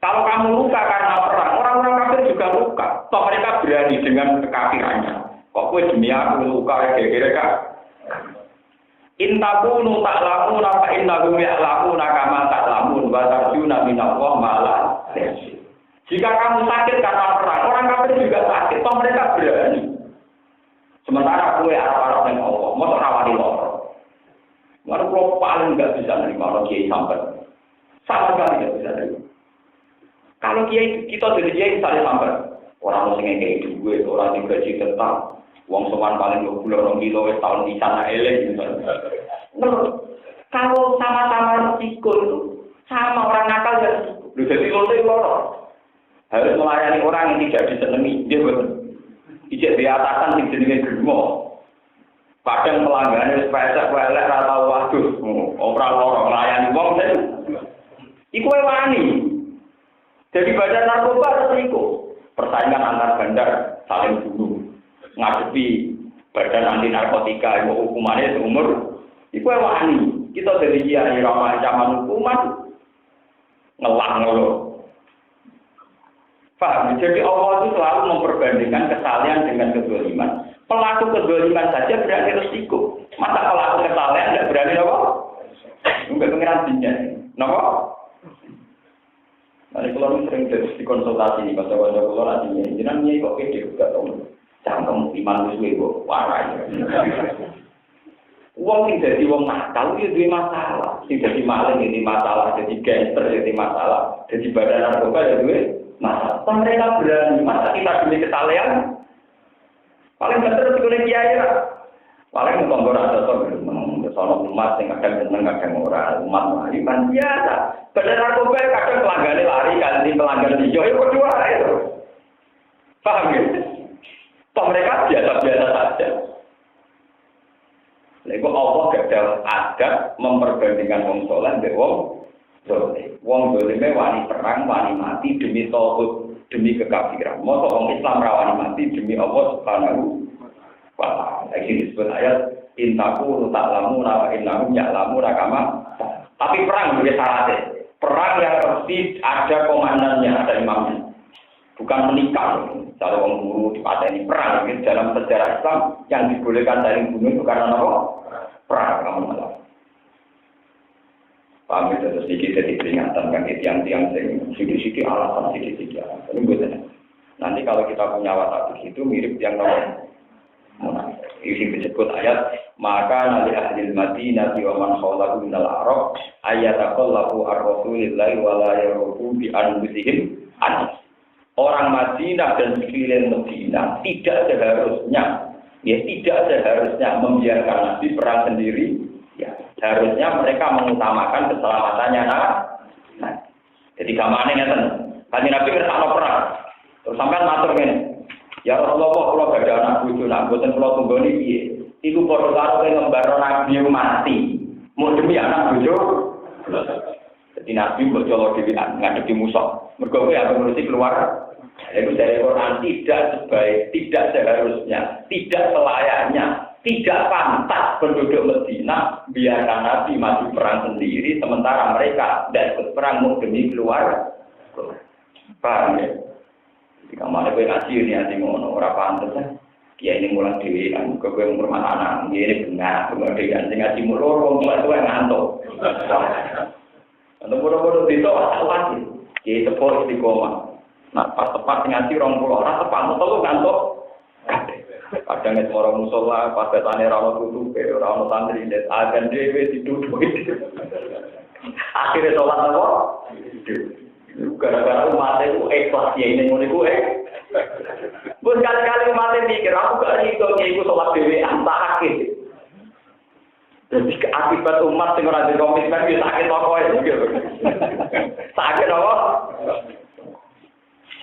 kalau kamu luka karena perang orang-orang kafir juga luka toh mereka berani dengan kekafirannya kok kowe demi aku luka kira-kira kak intakunu ta'lamun apa innahum ya'lamun kama ta'lamun wa tarjuna minallah ma'ala jika kamu sakit karena perang orang kafir juga sakit toh mereka berani sementara kowe arep-arep ning Allah mosok rawani loro wae kok paling enggak bisa nerima kalau kiai sampai sama sekali enggak bisa nerima kalau kiai kita jadi kiai misalnya sampai orang sing ngekeki duit orang sing gaji tetap uang sowan paling 22 kilo wis tahun di sana elek misalnya. Kalau sama-sama risiko itu sama orang nakal ya. Lu jadi loro. Harus melayani orang yang tidak disenangi. Dia betul. Ijek di atasan sing jenenge germo. Kadang pelanggan sepesek welek ra tau waduh. Ora loro melayani wong ten. Iku wani. Jadi badan narkoba terus persaingan antar bandar saling bunuh. Ngadepi badan anti narkotika yang hukumannya seumur itu wani. Kita dari kiai ramah ancaman hukuman ngelang loh. Paham? Jadi Allah itu selalu memperbandingkan kesalahan dengan kezaliman. Pelaku kezaliman saja berani resiko. Masa pelaku kesalahan tidak berani apa? Enggak pengiran dunia. Kenapa? Nanti kalau sering dikonsultasi nih, kata-kata kalau nantinya, jenangnya kok pede juga tahu. Cangkem iman musuh kok warai. Uang sing dadi wong nakal itu duwe masalah. Sing dadi maling ini masalah, jadi gangster jadi masalah, jadi badan narkoba ya duwe masalah. Mereka berani, masa kita demi kesalehan? Paling bener sekali kiai lah. Paling mengkonggor ada sono umat yang kadang seneng kadang ora umat mari kan biasa. Badan narkoba kadang pelanggan lari ganti pelanggan hijau ya kedua itu. Paham ya? Toh mereka biasa-biasa saja. Lalu Allah gagal adab memperbandingkan wong soleh dengan wong zolim. Wong zolimnya wani perang, wani mati demi tauhid, demi kekafiran. Masa wong Islam rawani mati demi Allah Subhanahu wa ta'ala. Lagi disebut ayat intaku ta'lamu wa innahum ya'lamu kama. Tapi perang juga syaratnya. Perang yang pasti ada komandannya, ada imamnya. Bukan menikah. Kalau orang guru dipateni perang, gitu. Dalam sejarah Islam yang dibolehkan saling bunuh itu karena apa? Perang, kamu malah. Paham itu sedikit peringatan kan tiang-tiang sedikit alasan sedikit alasan. Ini betul. Nanti kalau kita punya watak itu mirip yang nomor. Ini disebut ayat maka nali ahli Madinah wa man khawlahu minal Arab ayataqallahu ar-rasulillahi wa la yarubu bi anfusihim an. Orang Madinah dan sekeliling Madinah tidak seharusnya membiarkan Nabi perang sendiri. Ya, harusnya mereka mengutamakan keselamatannya nah. Jadi gamane ngeten. Kan Nabi kersane perang. Terus sampean matur ngene. Ya Rasulullah kula badhe anak bojo nak mboten kula tunggoni piye. Iku padha karo ngembaro Nabi mati. Mau demi anak bojo. Jadi Nabi mbok jolo dhewean ngadepi musuh. Mergo kowe arep ngurusi keluar. Itu dari Quran tidak seharusnya, tidak selayaknya, tidak pantas penduduk Madinah biarkan Nabi maju perang sendiri sementara mereka tidak ikut perang mau demi keluar. Paham ya? Jika mana kowe ngaji ini hati ngono ora pantes ya. Kiai ini mulang dhewean, kowe umur anak, ini benar, umur dhewean sing ngaji mulur wong tuwa ngantuk. Ana bodo-bodo itu asal kiai sepuh istiqomah. Nah, pas tepat ngaji 20 orang tepat mutu ngantuk. Kadang nek orang musola pas betane ra ono tutupe, ora ono santri nek adan dhewe ditutupi. Akhire salat apa? Gara-gara umat itu ikhlas ya ini ngono iku Bos kali-kali umat mikir aku gak iso iku salat dhewe antake. Jadi akibat umat sing ora dikomitmen wis sakit pokoke. Sakit apa?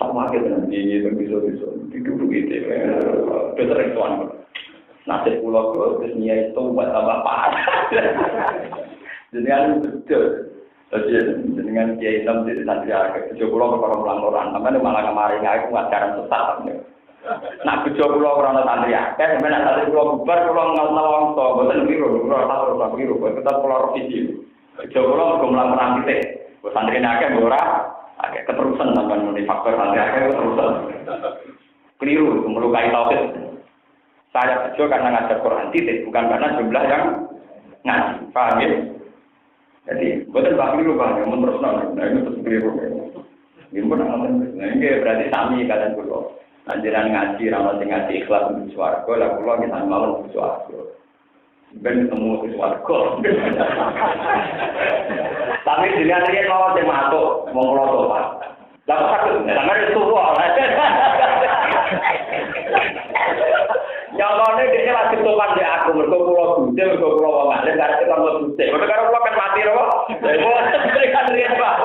Sama kita nanti bisa duduk itu, besar tuan. Nasib pulau terus niat itu buat tambah panas. Dengan betul, dengan kiai enam jadi nanti agak tujuh pulau kalau pelanggaran, tapi malah kemarin aku ngajaran sesat. Nak tujuh pulau orang santri agak, mana satu pulau bubar pulau ngawang to, betul biru, pulau satu pulau biru, kita pulau revisi. Tujuh pulau melanggaran kita, santri agak murah. Agak keterusan sampai menjadi faktor agak keterusan. Keliru, melukai tauhid. Saya setuju karena ngajar Quran titik, bukan karena jumlah yang ngaji. Paham ya? Jadi, bukan keliru bang, yang terus nah ini terus keliru. Ini pun nah ini berarti sami kalian dulu. Anjuran ngaji, ramal ngaji ikhlas untuk suarga, lalu pulau kita mau untuk suarga. Ben ketemu sesuatu. Tapi dengan dia mau masuk mau ngelotok pak. Lalu sakit, sampai itu wah. Yang mana dia lagi topan di aku berkumpul budi berkumpul orang lain karena kita mau budi. Karena pulau kan mati loh. Mereka dia pak.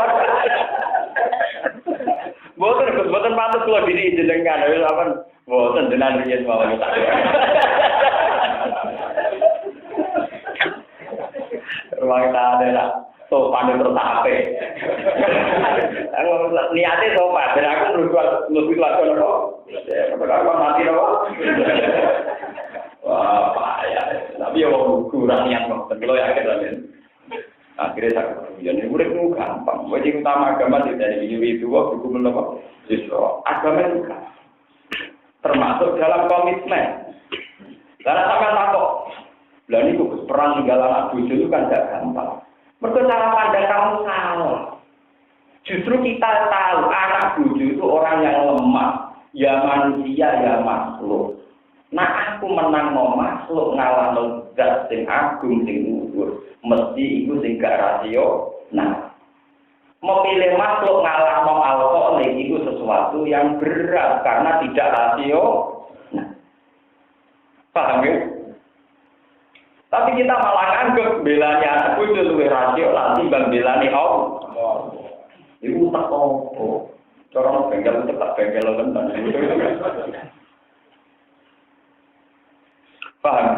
Boten patut kula diri jenengan apa boten jenengan riyen mawon tak. Ruang tane lah sopan terus ape. Aku niate sopan ben aku lebih lakon kok. Ya kalau mati kok. Wah, payah. Tapi ya kurang niat kok. Kalau yakin lah akhirnya tak kemudian murid itu gampang. Wajib utama agama tidak ini itu buku menapa justru agama itu kan termasuk dalam komitmen. Karena sampai takut, lah ini perang tinggal anak bucu itu kan tidak gampang. Mereka cara pandang kamu salah. Justru kita tahu anak bucu itu orang yang lemah, ya manusia ya makhluk. Nah aku menang mau makhluk ngalah zat sing agung sing luhur. Mesti itu sing gak rasio. Nah, memilih makhluk ngalah mau alkoholik itu sesuatu yang berat karena tidak rasio. Nah, paham ya? Tapi kita malah nganggep belanya anak itu lebih rasio nanti bang belani Allah. Itu tak apa. Corong bengkel tetap bengkel tenan. Paham?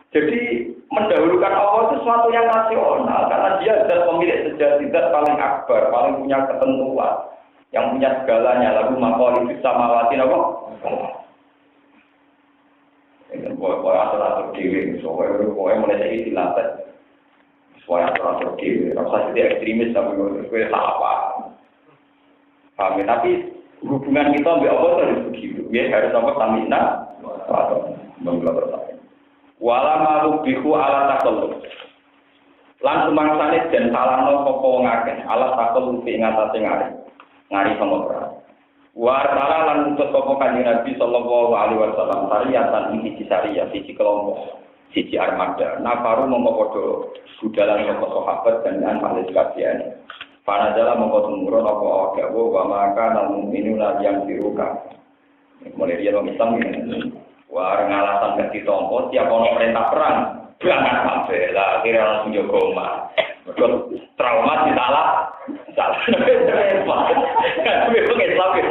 Jadi mendahulukan Allah itu sesuatu yang rasional karena dia adalah pemilik sejati zat paling akbar, paling punya ketentuan, yang punya segalanya. Lalu maqali fis samawati apa? Ini boleh atur-atur diri, soalnya mulai dari dilatih. Soalnya atur-atur diri, rasa jadi ekstremis tapi gue apa? Paham? Tapi hubungan kita dengan Allah harus begitu. Ya harus sama tamina atau mengelola. Wala malu bihu ala takalluf. Lan sumangsane den salahno sapa wong akeh ala takalluf ing atase ngari sama perang. Wa ta'ala lan utus sapa kanjeng Nabi sallallahu alaihi wasallam sariyatan iki sariyah siji kelompok siji armada. Nafaru mongko padha budalan sapa sahabat dan ahli sekalian. Para dalam mongko tumurun apa dawa wa maka nang minuna yang diruka. Mulai dia Islam ini. Wah, ngalasan gak ditompo, tiap orang perintah perang, berangkat kabeh lah, akhirnya langsung jaga omah. Trauma salah. Kan memang Islam itu.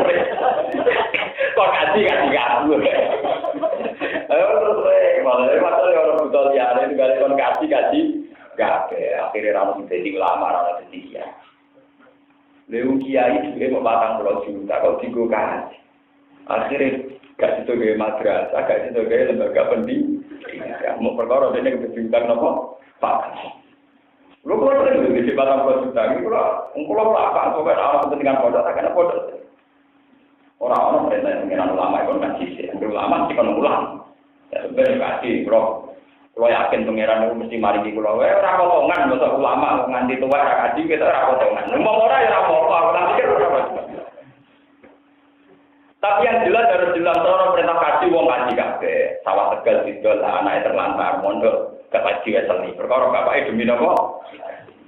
Kok kasih aku. Masalah orang betul ya, ini gak kon kasih kabeh, akhirnya langsung jadi ulama, langsung jadi kiai. Lewu kiai juga mau 40 juta, kalau digo kasih. Akhirnya gak situ gaya madrasah, gak situ gaya lembaga pendidikan. Mau perkara ini kebetulan nopo pak. Lu kalau ada di batang konsultan, kalau apa? Pokoknya orang kepentingan pondok, tak kena pondok. Orang-orang perintah yang mengenal ulama itu kan sih, ulama sih kan ulang. Ya sebenarnya kasih, kalau yakin pangeran itu mesti mari di pulau. Rapotongan, masa ulama nganti tua kaji kita rapotongan. Ngomong orang ya rapotongan, aku nanti kan rapotongan. Tapi yang jelas harus jelas orang perintah kaji wong kaji kabeh. Sawah Tegal Sidol anake terlantar mondok kaji seni. Perkara bapake demi napa?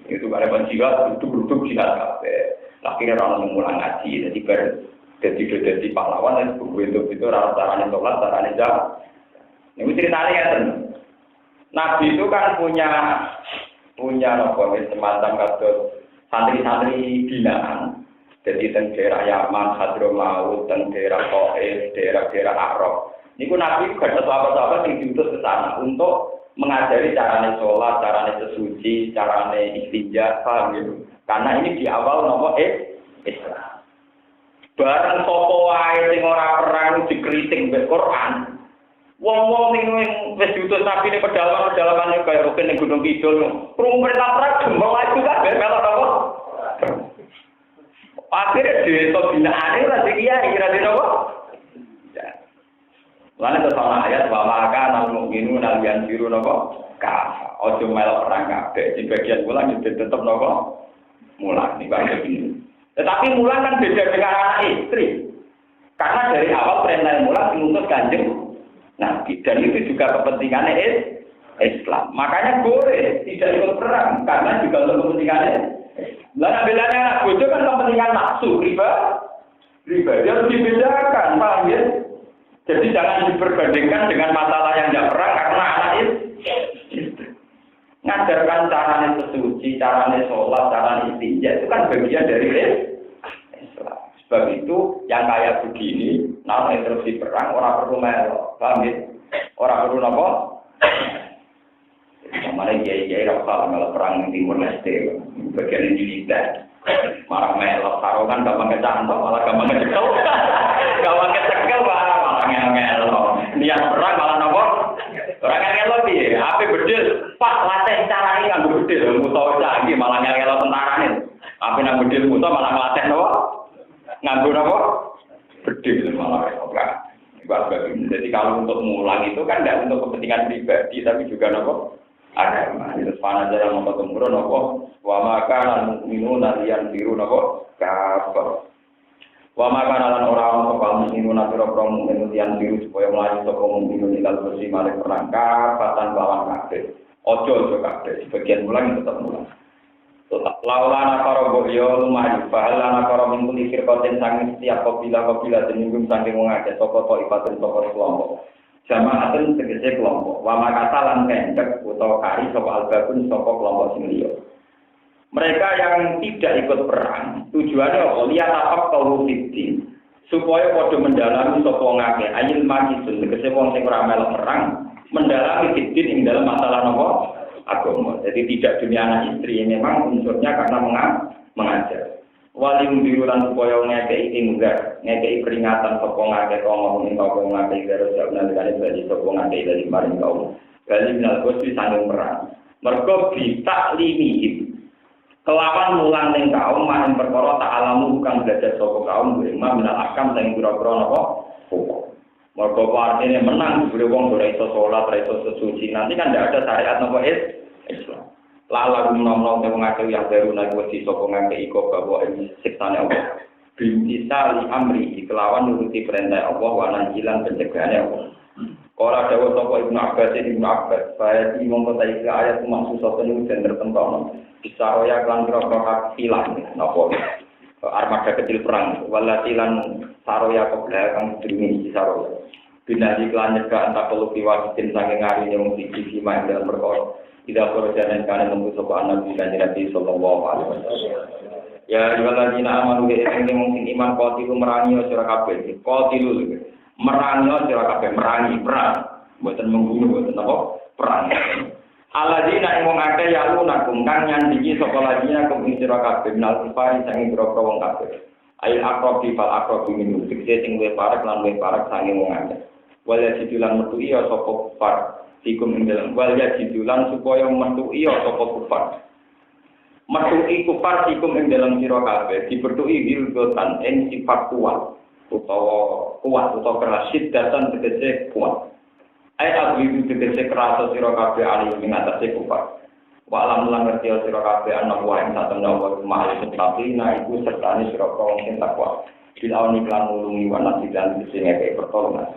Itu bare jiwa duduk jihad kabeh. Akhire ora ono mulang ngaji dadi pahlawan dan buku itu ora carane sholat, carane zakat. Niku ceritane ngeten. Nabi itu kan punya napa semacam kados santri-santri binaan. Jadi di daerah Yaman, Hadramaut, di daerah Taif, daerah-daerah Arab. Niku Nabi gak ada sahabat-sahabat yang diutus ke sana untuk mengajari carane sholat, carane sesuci, carane istinja, paham gitu. Karena ini di awal nomor Islam. Barang sapa wae sing ora perang dikritik mbek Quran. Wong-wong sing wis diutus Nabi ning pedalaman kaya rukin ning Gunung Kidul. Krungu perintah perang demong aja kabeh melok apa? Akhirnya desa binaane ora dikiai kira dene apa? Lan itu sama ayat wa maka nal mukminu nal yanfiru napa? Ka. Ojo melok perang kabeh. Di bagian mulang itu tetep napa? Mulang nih bagian ini. Tetapi mulang kan beda dengan anak istri. Karena dari awal perintah mulang diutus Kanjeng Nabi dan itu juga kepentingannya Islam. Makanya boleh tidak ikut perang karena juga untuk kepentingannya. Lah belanya anak bojo kan kepentingan nafsu, riba. Dia harus dibedakan, paham ya? Jadi jangan diperbandingkan dengan masalah yang tidak perang karena anak itu. Ngajarkan caranya sesuci, caranya sholat, caranya istinja itu kan bagian dari Islam. Sebab itu yang kayak begini, nah interupsi perang orang perlu melok, paham ya? Orang perlu apa? Kemarin kiai rasa kalau perang Timur Leste, bagian militer, malah melok sarungan gampang kecantol, malah gampang kecekel, gampang kecekel malah ngel-ngel. Niat perang malah nopo? Orang ngel-ngel piye? Ape bedil? Pak latih cara ini nganggo bedil, musuh lagi malah ngel-ngel tentara nih. Ape nang bedil musuh malah ngelatih nopo? Nganggo nopo? Bedil malah ora. Jadi kalau untuk mulang itu kan tidak untuk kepentingan pribadi, tapi juga nopo agama. Itu sepanjang jalan nopo temurun nopo. Wa maka lan mukminuna liyan biru nopo kafir. Wa maka lan orang nopo mukminuna pira-pira mukmin liyan biru supaya melayu sapa mukmin ilal bersih mari perangkap patan lawan kabeh. Ojo kabeh, sebagian mulang tetap mulang. Laulana para boyo lumayu bahalana para mingkuli firqatin sanging setiap kabilah deninggung sanging wong akeh saka ibadah saka kelompok jamaaten tegese kelompok wa makata lan kencek utawa kari saka albabun saka kelompok sing liya mereka yang tidak ikut perang tujuannya apa lihat apa kaulufidin supaya padha mendalami sapa wong akeh ayil makisun tegese wong sing ora melok perang mendalami fitin ing dalam masalah napa agama. Jadi tidak dunia anak istri memang unsurnya karena mengajar. Walim birulan supaya ngekei inggar, ngekei peringatan sopong ngake kau ngomongin sopong ngake terus jauh nanti bagi sopong ngake dari maring kau. Kali minal gosi sanggung perang. Mergo bisa limihim. Kelawan mulang ning kaum maring perkara tak alamu bukan belajar sopong kaum berima minal akam sing pira-pira napa hukum. Mergo artinya menang diberi wong ora iso salat, ora iso sesuci. Nanti kan tidak ada syariat napa Islam. Lalu menolong yang mengaku yang baru naik wasi sokong ngake iko bahwa ini siksanya Allah. Bintisa li amri kelawan nuruti perintah Allah wanan hilang pencegahannya Allah. Kalau ada sokong Ibnu Abbas, saya di mengkotai ayat maksud sokong dan tertentu. Bisa roya kelan kira-kira filan, nopo. Armada kecil perang, walatilan saroya ke belakang demi bisa roya. Bina iklan nyegah entah perlu diwajitin saking hari yang siji sima dalam perkara. Tidak perlu jalan karena tembus sopan Nabi dan Nabi Sallallahu Alaihi Wasallam. Ya juga lagi nama nulis ini mungkin iman kotilu merangi sira kabeh. Kotilu merangi sira kabeh merangi perang. Bukan membunuh bukan apa perang. Aladina yang mengakeh ya lunakum kang nyandiki sapa ladina kum sira kabeh nal kufari sange boro-boro wong kabeh. Ail akrobi fal akrobi minum fikse sing luwih parek lan luwih parek sange wong akeh. Wala didulan metu iya sapa kufar sikum ing dalam wala didulan supaya metu iya sapa kufar. Metu kufar sikum ing dalam sira kabeh dipertuki hilgotan ing sifat kuat utawa keras sidatan tegese kuat. Ai agwi tegese keras sira kabeh ali ing atase kufar. Wa alam lan ngerti sira kabeh ana wa ing satemene wa ma'al muttaqina iku sertane sira wong sing takwa. Bil auni lan nulungi wa nasidan sing ngeke pertolongan.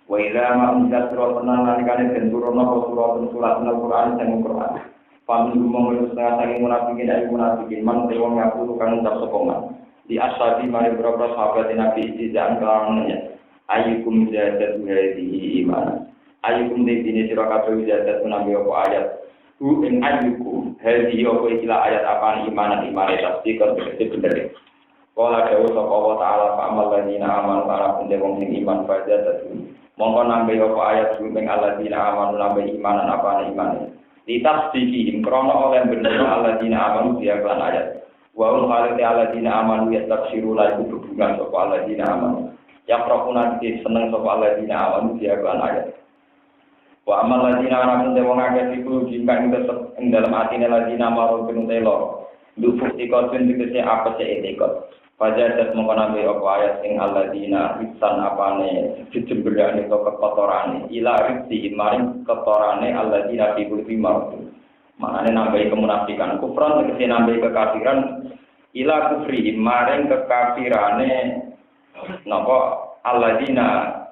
Wa ila ma unzat surat nalikane den turunna surat Al-Qur'an sing Qur'an. Paminggu monggo sangat munafikin ayu munafikin man dewa ngaku kang tak sokongan. Di ashabi mari berapa sahabat Nabi istizan kawannya. Ayyukum zadat hadihi iman. Ayyukum dene sira kabeh zadat nabi apa ayat. Hu ing ayyukum hadihi apa istilah ayat apa iman tasdik kan bener. Kala dawuh sapa Allah taala fa amal ladina amanu para pendewong sing iman pada tatu. Mongko nambe apa ayat ing alladzina amanu nambe imanan apa iman. Ditasdiki krono oleh bener alladzina amanu dia kan ayat. Wa ul khalati alladzina amanu yatabshiru la hubungan sapa alladzina amanu. Ya prokuna seneng sapa alladzina amanu dia kan ayat. Wa amal alladzina amanu wong akeh iku jika ing dalam atine alladzina amanu pinutelo. Dufuk ikotun dikese apa se etikot. Fajadat mengkonawi apa ayat sing alladzina ihsan apane jejemberane to kekotorane ila rizqi maring kekotorane alladzina fi qulubi marad. Maknane nambahi kemunafikan kufran tegese nambahi kekafiran ila kufri maring kekafirane napa alladzina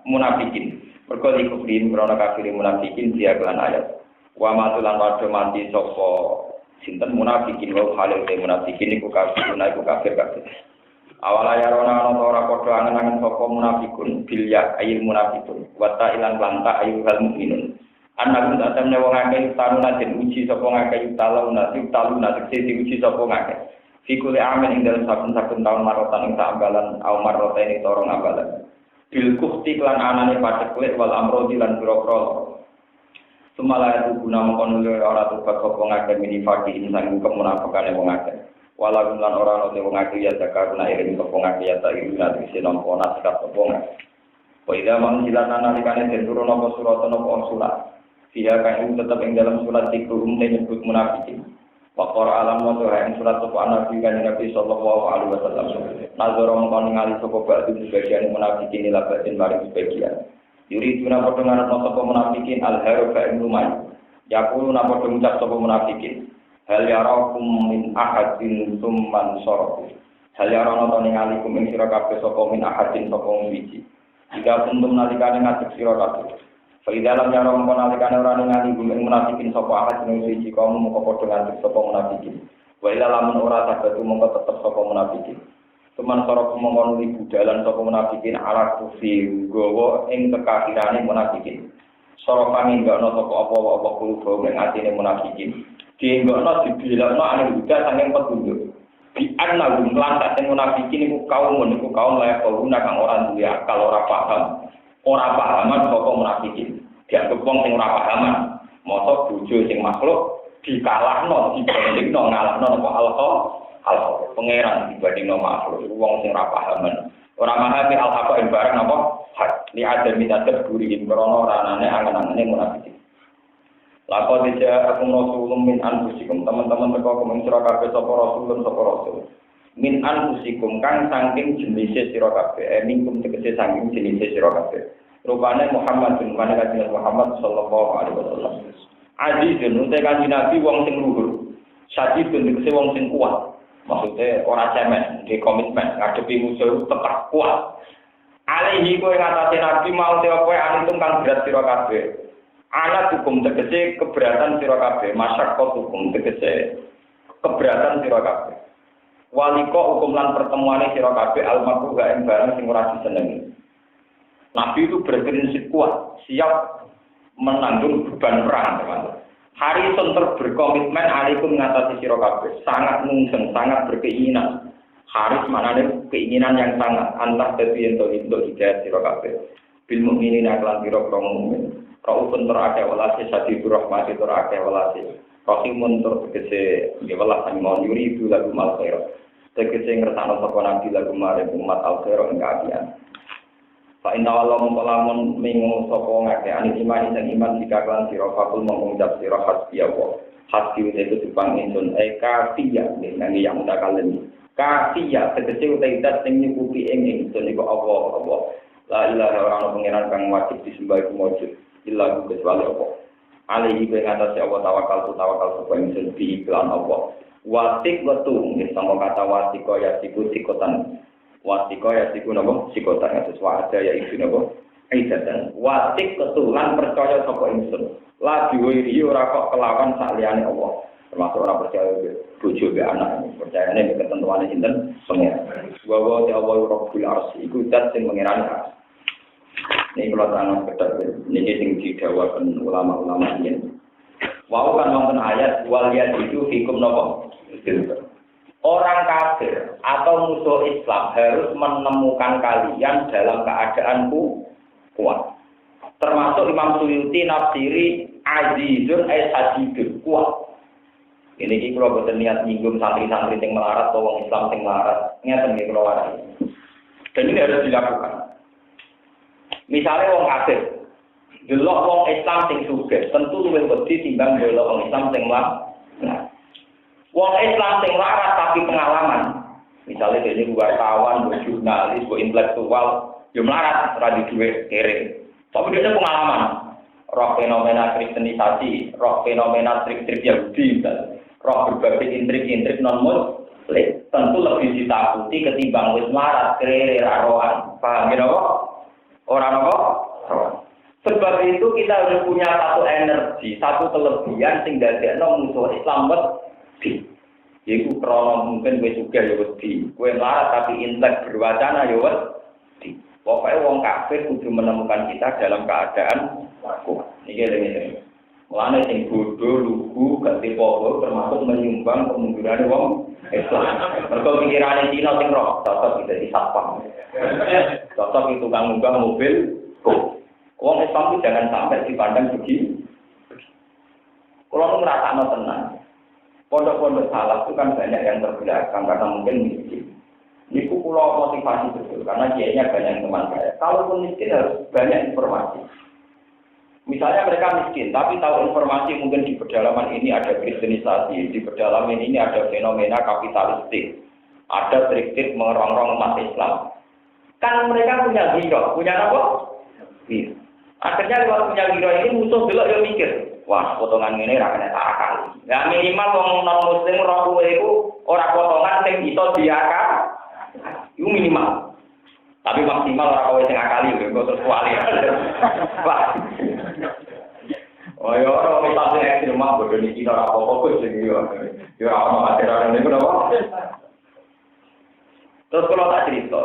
munafikin. Mergo iku kufri krana kafir munafikin dia kelan ayat. Wa matulan padha mati sapa sinten munafikin wa halil munafikin iku kafir kafir. Awala ya rona ora padha angen-angen sapa munafikun bilya ayil munafikun wa ta'ilan lanta ayyuhal mukminun annakum ta'tamna wong akeh tanuna den uji sapa ngakeh taluna tegese diuji sapa ngakeh Fikule amin ing dalam saben-saben taun marotan ing saambalan au maroten ini torong ambalan. Bil kuhti lan anane pateklik wal amrodi lan biro-biro. Sumala itu guna mengkono ora tobat apa ngakeh minifaki insang kemunafakane wong akeh. Walau lan ora ono wong akeh ya zakarna iring apa ngakeh ya ta iring lan sinompo naskah apa ngakeh. Wa idza man silana nalikane den turun apa surat apa surat. Dia kan tetap ing dalam surat dikurum menyebut munafikin. Waqar alam wa tuhan surat Nabi kan Nabi sallallahu alaihi wasallam. Nazar mongkon ngali sapa batu sebagian munafikin ila batin mari sebagian. Yuri tuna padha ngarep sapa munafikin al-haru fa lumai. Yaqulu napa ngucap sapa munafikin. Hal yarakum min ahadin summan sarafu. Hal yarana ningali kum ing sira kabeh sapa min ahadin sapa wiji. Jika pentum nalikane ngadeg sira kabeh. Bagi dalam yang orang menalikan orang ningali gumeng munafikin sopo ahad jeneng siji kaum moko padha nganti sopo munafikin. Wa ila lamun ora sabatu mongko tetep sopo munafikin. Teman sorok mongko nuli budalan sopo munafikin ala kufi gowo ing kekafirane munafikin. Sorok pangin gak ono sopo apa-apa kulo ning atine munafikin. Dienggokno dibilakno ane budak saking petunjuk. Di anna lan sak munafikin iku kaum layak guna kang ora duwe akal ora paham. Ora pahaman saka munafikin. Dianggep wong sing ora pahaman. Mosok bojo sing makhluk dikalahno, dibandingno ngalahno apa alha. Pangeran dibandingno makhluk. Wong sing ora pahaman. Ora memahami al-haqa ing barang apa? Hak. Li ada minat buriin krana ranane angen-angene munafikin. Laqad ja'akum rasulun min anfusikum. Teman-teman teko kumen sira kabeh sapa rasul. Min anfusikum kang saking jenise sira kabeh, minkum tegese saking jenise sira kabeh. Rupane Muhammad bin Muhammad sallallahu alaihi wasallam. Azizun utek kanjeng Nabi wong sing luhur. Sadidun tegese wong sing kuat. Maksudnya ora cemen, di komitmen ngadepi musuh tetap kuat. Alaihi kowe ngatasi Nabi mau te apa anitum kang berat sira kabeh. Ana hukum tegese keberatan sira kabeh, masyarakat hukum tegese keberatan sira kabeh. Waliko hukum lan pertemuane sira kabeh al-makruh ing barang sing ora disenengi. Nabi itu berprinsip kuat, siap menanggung beban perang, teman-teman. Harrison berkomitmen alaikum ngatasi sira kabeh, sangat mungseng, sangat berkeinginan. Haris manane keinginan yang sangat antah dadi ento hidayah sira kabeh. Bil mukminina lan pira-pira mukmin. Raufun terake walase sadiqur rahmati terake walase. Rahimun tegese welas sang yuri itu lagu mal khair. Tegese ngersakno sapa nabi lagu mare umat al khair ing kaapian. Fa inna wallahu mutalamun mingu sapa ngake ani iman sing iman dikaklan sira fakul mengucap sira hasbiya wa. Hasbi itu dipang insun kafiyah nang yang ndakalen. Kafiyah tegese utek sing nyukupi ing insun iku Allah. La ilaha illallah pangeran kang wajib disembah iku mujud illa kecuali Allah. Alaihi bi ngatasi Allah tawakal sapa ingsun bi iklan Allah. Wasik wetu nggih sama kata wasiko ya siku sikotan. Wasiko ya siku napa? Sikotan sesuatu ada ya iku napa? Aidatan. Wasik ketulan percaya sapa ingsun. La diwiri ora kok kelawan saliyane Allah. Termasuk orang percaya bojo be anak. Percayane nek ketentuane sinten? Pangeran. Wa ta Allah Rabbul Arsy iku zat sing pangeran. Ini kalau tanah ketat, ini sing didawakan ulama-ulama ini. Wau kan wonten ayat waliyat itu fikum nopo. Orang kafir atau musuh Islam harus menemukan kalian dalam keadaan kuat. Termasuk Imam Suyuti nafsiri azizun sadidun kuat. Ini kalau boten niat nyinggung santri-santri sing melarat atau wong Islam sing melarat, ngeten iki kula warai. Dan ini harus dilakukan. Misalnya wong kafir, delok wong Islam sing sugih, tentu luwih wedi timbang delok wong Islam sing melarat. Wong Islam sing larat tapi pengalaman. Misalnya dene wartawan, jurnalis, intelektual, yo melarat ora di duwe kere. Tapi dia pengalaman. Roh fenomena kristenisasi, roh fenomena trik-trik Yahudi, roh berbagai intrik-intrik non-muslim, tentu lebih ditakuti ketimbang wis melarat kere raroan. Paham ya kok? Orang apa? Sebab itu kita harus punya satu energi, satu kelebihan sing dadekno musuh Islam wedi. Yaiku krana mungkin wis sugih ya wedi. Kowe larat tapi intelek berwacana ya wedi. Pokoke wong kafir kudu menemukan kita dalam keadaan kuat. Niki lho. Mulane sing bodho, lugu, ganti poho termasuk menyumbang kemunduran wong Islam. Mergo pikirane Cina sing roh, cocok dadi satpam. Cocok itu tukang munggah mobil. Wong Islam itu jangan sampai dipandang begini. Kalau ngerasakno tenang. Pondok-pondok salah itu kan banyak yang terbelakang karena mungkin miskin. Niku kula motivasi betul karena kiainya banyak teman saya. Kalaupun miskin harus banyak informasi. Misalnya mereka miskin, tapi tahu informasi mungkin di pedalaman ini ada kristenisasi, di pedalaman ini ada fenomena kapitalistik, ada trik-trik mengerongrong umat Islam. Kan mereka punya giro, punya apa? Giro. Akhirnya lewat punya giro ini musuh dulu yang mikir, wah potongan ini rakyatnya tak akal. Ya minimal orang non muslim roh itu orang potongan yang bisa diakal, itu minimal. Tapi maksimal orang kau yang akali, gue terus kuali. Wah. Oh ya, orang Islam yang ekstrim mah bodoh nih kita apa-apa sih gitu. Ya orang ajaran ini kenapa? Terus kalau tak cerita,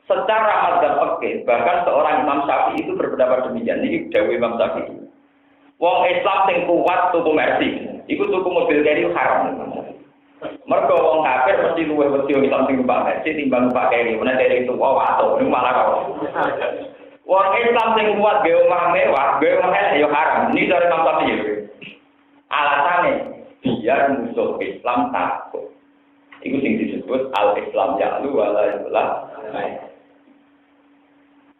secara mazhab fikih bahkan seorang Imam Syafi'i itu berpendapat demikian. Ini dawuh Imam Syafi'i. Wong Islam sing kuat tuku mercy, iku tuku mobil carry haram. Mergo wong kafir mesti luwih wedi Islam sing numpak mercy timbang numpak carry. Menawa carry itu wae ini malah kok. Wong Islam sing kuat gawe omah mewah, gawe omah elek ya haram. Ini dari Imam Syafi'i. Alasane biar musuh Islam takut. Iku sing disebut al-Islam ya'lu wala yulah.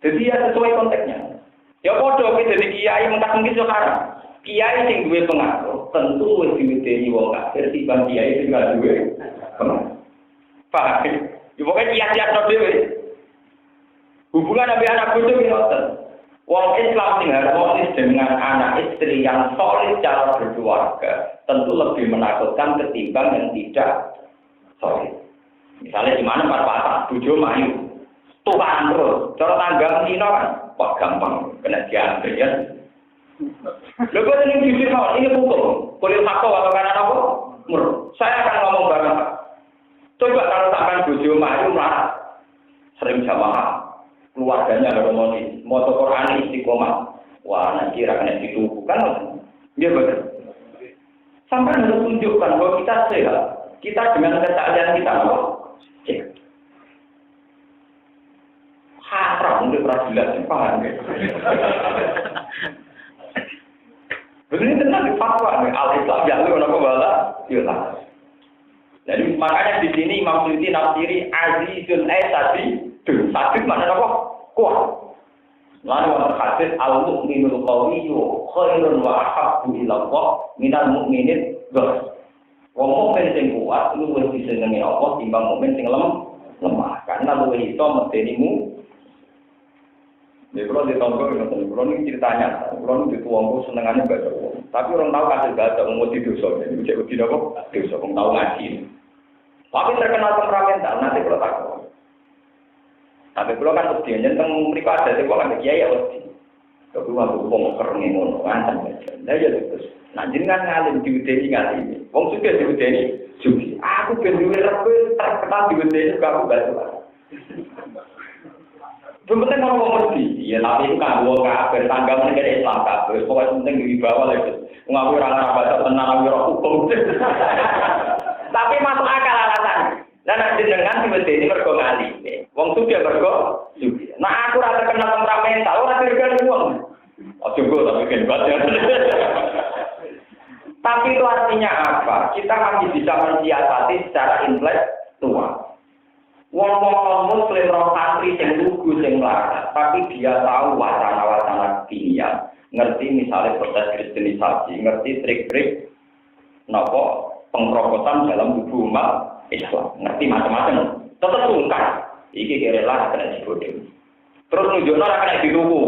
Jadi ya sesuai konteksnya. Ya padha iki dadi kiai mengkas-mengkis yo haram. Kiai sing duwe pengaruh tentu wis diwedeni wong kafir timbang kiai sing ora duwe pengaruh. Paham? Ya pokoke kiai-kiai dhewe. Hubungan nabi anak bodoh ngoten. Wong Islam sing harmonis dengan anak istri yang solid cara berkeluarga tentu lebih menakutkan ketimbang yang tidak solid. Misalnya di mana Pak bojo mayu, tukaran terus, cara tanggang Cina kan, wah gampang kena diambil ya. Lho ini jujur ini hukum, boleh fakta atau karena apa? Saya akan ngomong bareng. Coba kalau takkan bojo mayu marah, sering jamaah. Keluarganya harmonis, moto Quran istiqomah. Wah, nanti kira-kira ditubuh kan? Dia betul. Sampai harus tunjukkan bahwa kita sehat. Kita dengan kesadaran kita apa? Cek. Haram untuk peradilan, paham ya? Begini tenang di fatwa, al-Islam jalur apa bala? Yolah. Jadi makanya di sini Imam Suyuti nafsiri azizun tadi. Sabit mana apa? Kuat. Lalu yang terkait al-mu'minul qawiyyu khairun wa ahabbu ila Allah minal mu'minin ghaiz. Wong mukmin sing kuat luwih disenengi Allah timbang mukmin sing lemah. Karena luwih iso medenimu. Ya kalau ditonggo ngoten, kalau ini ceritanya, kalau itu wongku senengane baca. Tapi orang tahu kasil baca umur di dosa, jadi cek uji apa? Dosa, orang tahu ngaji. Tapi terkenal temperamental, nanti kalau takut. Tapi kalau kan uji, tentang mereka ada sih, kalau ada kiai ya uji. Tapi waktu wong kerengin ngono, ngancam aja. Nah ya terus, nah jenengan ngalim diudeni ngalim. Wong sudah diudeni, sugi. Aku ben duwe rebe terkenal diudeni juga aku baca. Penting orang mengerti, ya tapi itu kan dua kafir, tanggal negara Islam kafir, pokoknya penting dibawa lagi. Ngaku orang baca tenang, ngaku orang hukum. Tapi masuk akal alasan. Dan nanti dengan tiba-tiba ini mergo ngali. Wong sudah mergo sugi. Nah aku rasa kenal temperamental, orang tergolong uang. Oh juga tapi kan baca. Tapi itu artinya apa? Kita masih bisa mensiasati secara intelektual. Wong-wong muslim roh santri sing lugu sing melarat, tapi dia tahu wacana-wacana dunia, ngerti misalnya proses kristenisasi, ngerti trik-trik napa pengkerokosan dalam tubuh umat Islam, ngerti macam-macam. Tetap sungkan, iki kira-kira kena dibodoh. Terus nunjukno ora kena dituku,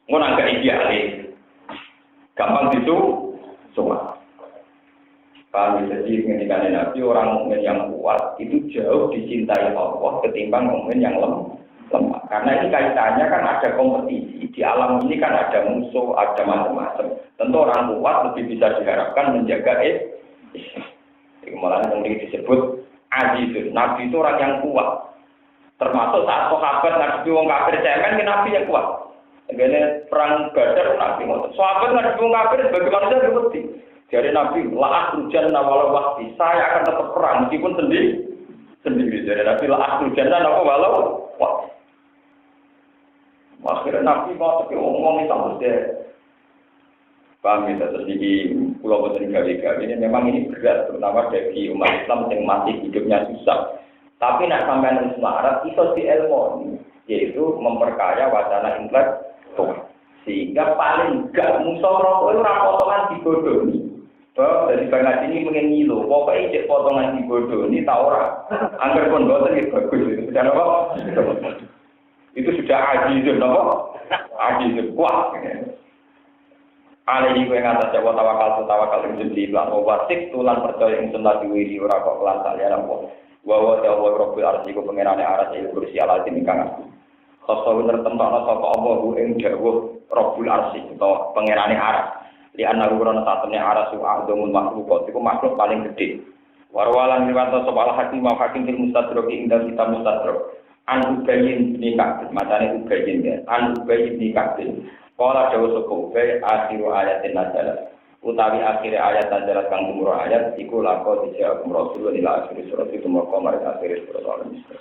ngono agak idealis. Gampang itu semua. Kalau jadi ketika Nabi orang mukmin yang kuat itu jauh dicintai Allah ketimbang mukmin yang lemah. Karena ini kaitannya kan ada kompetisi di alam ini kan ada musuh, ada macam-macam. Tentu orang kuat lebih bisa diharapkan menjaga Islam. Malah kemudian disebut azizun. Nabi itu orang yang kuat. Termasuk saat sahabat Nabi wong kafir cemen, Nabi yang kuat. Ngene perang Badar Nabi ngoten. Sahabat nggak wong kafir bagaimana dia ngerti. Dari Nabi, la akhrujan walau wahdi. Saya akan tetap perang meskipun sendiri. Dari Nabi, la akhrujan walau wahdi. Akhirnya Nabi mau tapi ngomong itu harus deh. Paham ya, terus ini pulau boten gawe-gawe ini memang ini berat, terutama bagi umat Islam yang masih hidupnya susah. Tapi nak sampai nang semarat iso di ilmu, yaitu memperkaya wacana intelektual. Sehingga paling gak musuh rokok itu potongan dibodohi. Bahwa dari banget ini pengen ngilu, pokoknya cek potongan dibodohi, tak ora. Angger pun boten ya bagus itu. Sudah apa? Itu sudah ajizun apa? Ajizun kuat. Ali kowe ngatas jawa tawakal sing diilang wasik tulan percaya ing sunah diwiri ora kok lan saliyane apa. Wa ta'ala Rabbul Arsy ku pangerane aras ing kursi alatin ingkang aku. Khoso tertembakna sapa Allah ing dawuh Rabbul Arsy utawa pangerane aras. Li ana urana satene aras ku azamul makhluk iku makhluk paling gedhe. Warwalan liwat sapa al-hakim wa hakim fil mustadrak ing dalem kitab mustadrak. An ubayin nikah, matane ubayin ya. An ubayin nikah. Kala dawa sokobay akhiru ayatin najalah. Utawi akhir ayat najalah kang umur ayat iku lako dijawab Rasulullah ila akhir surat itu makomar akhir surat al-Misra.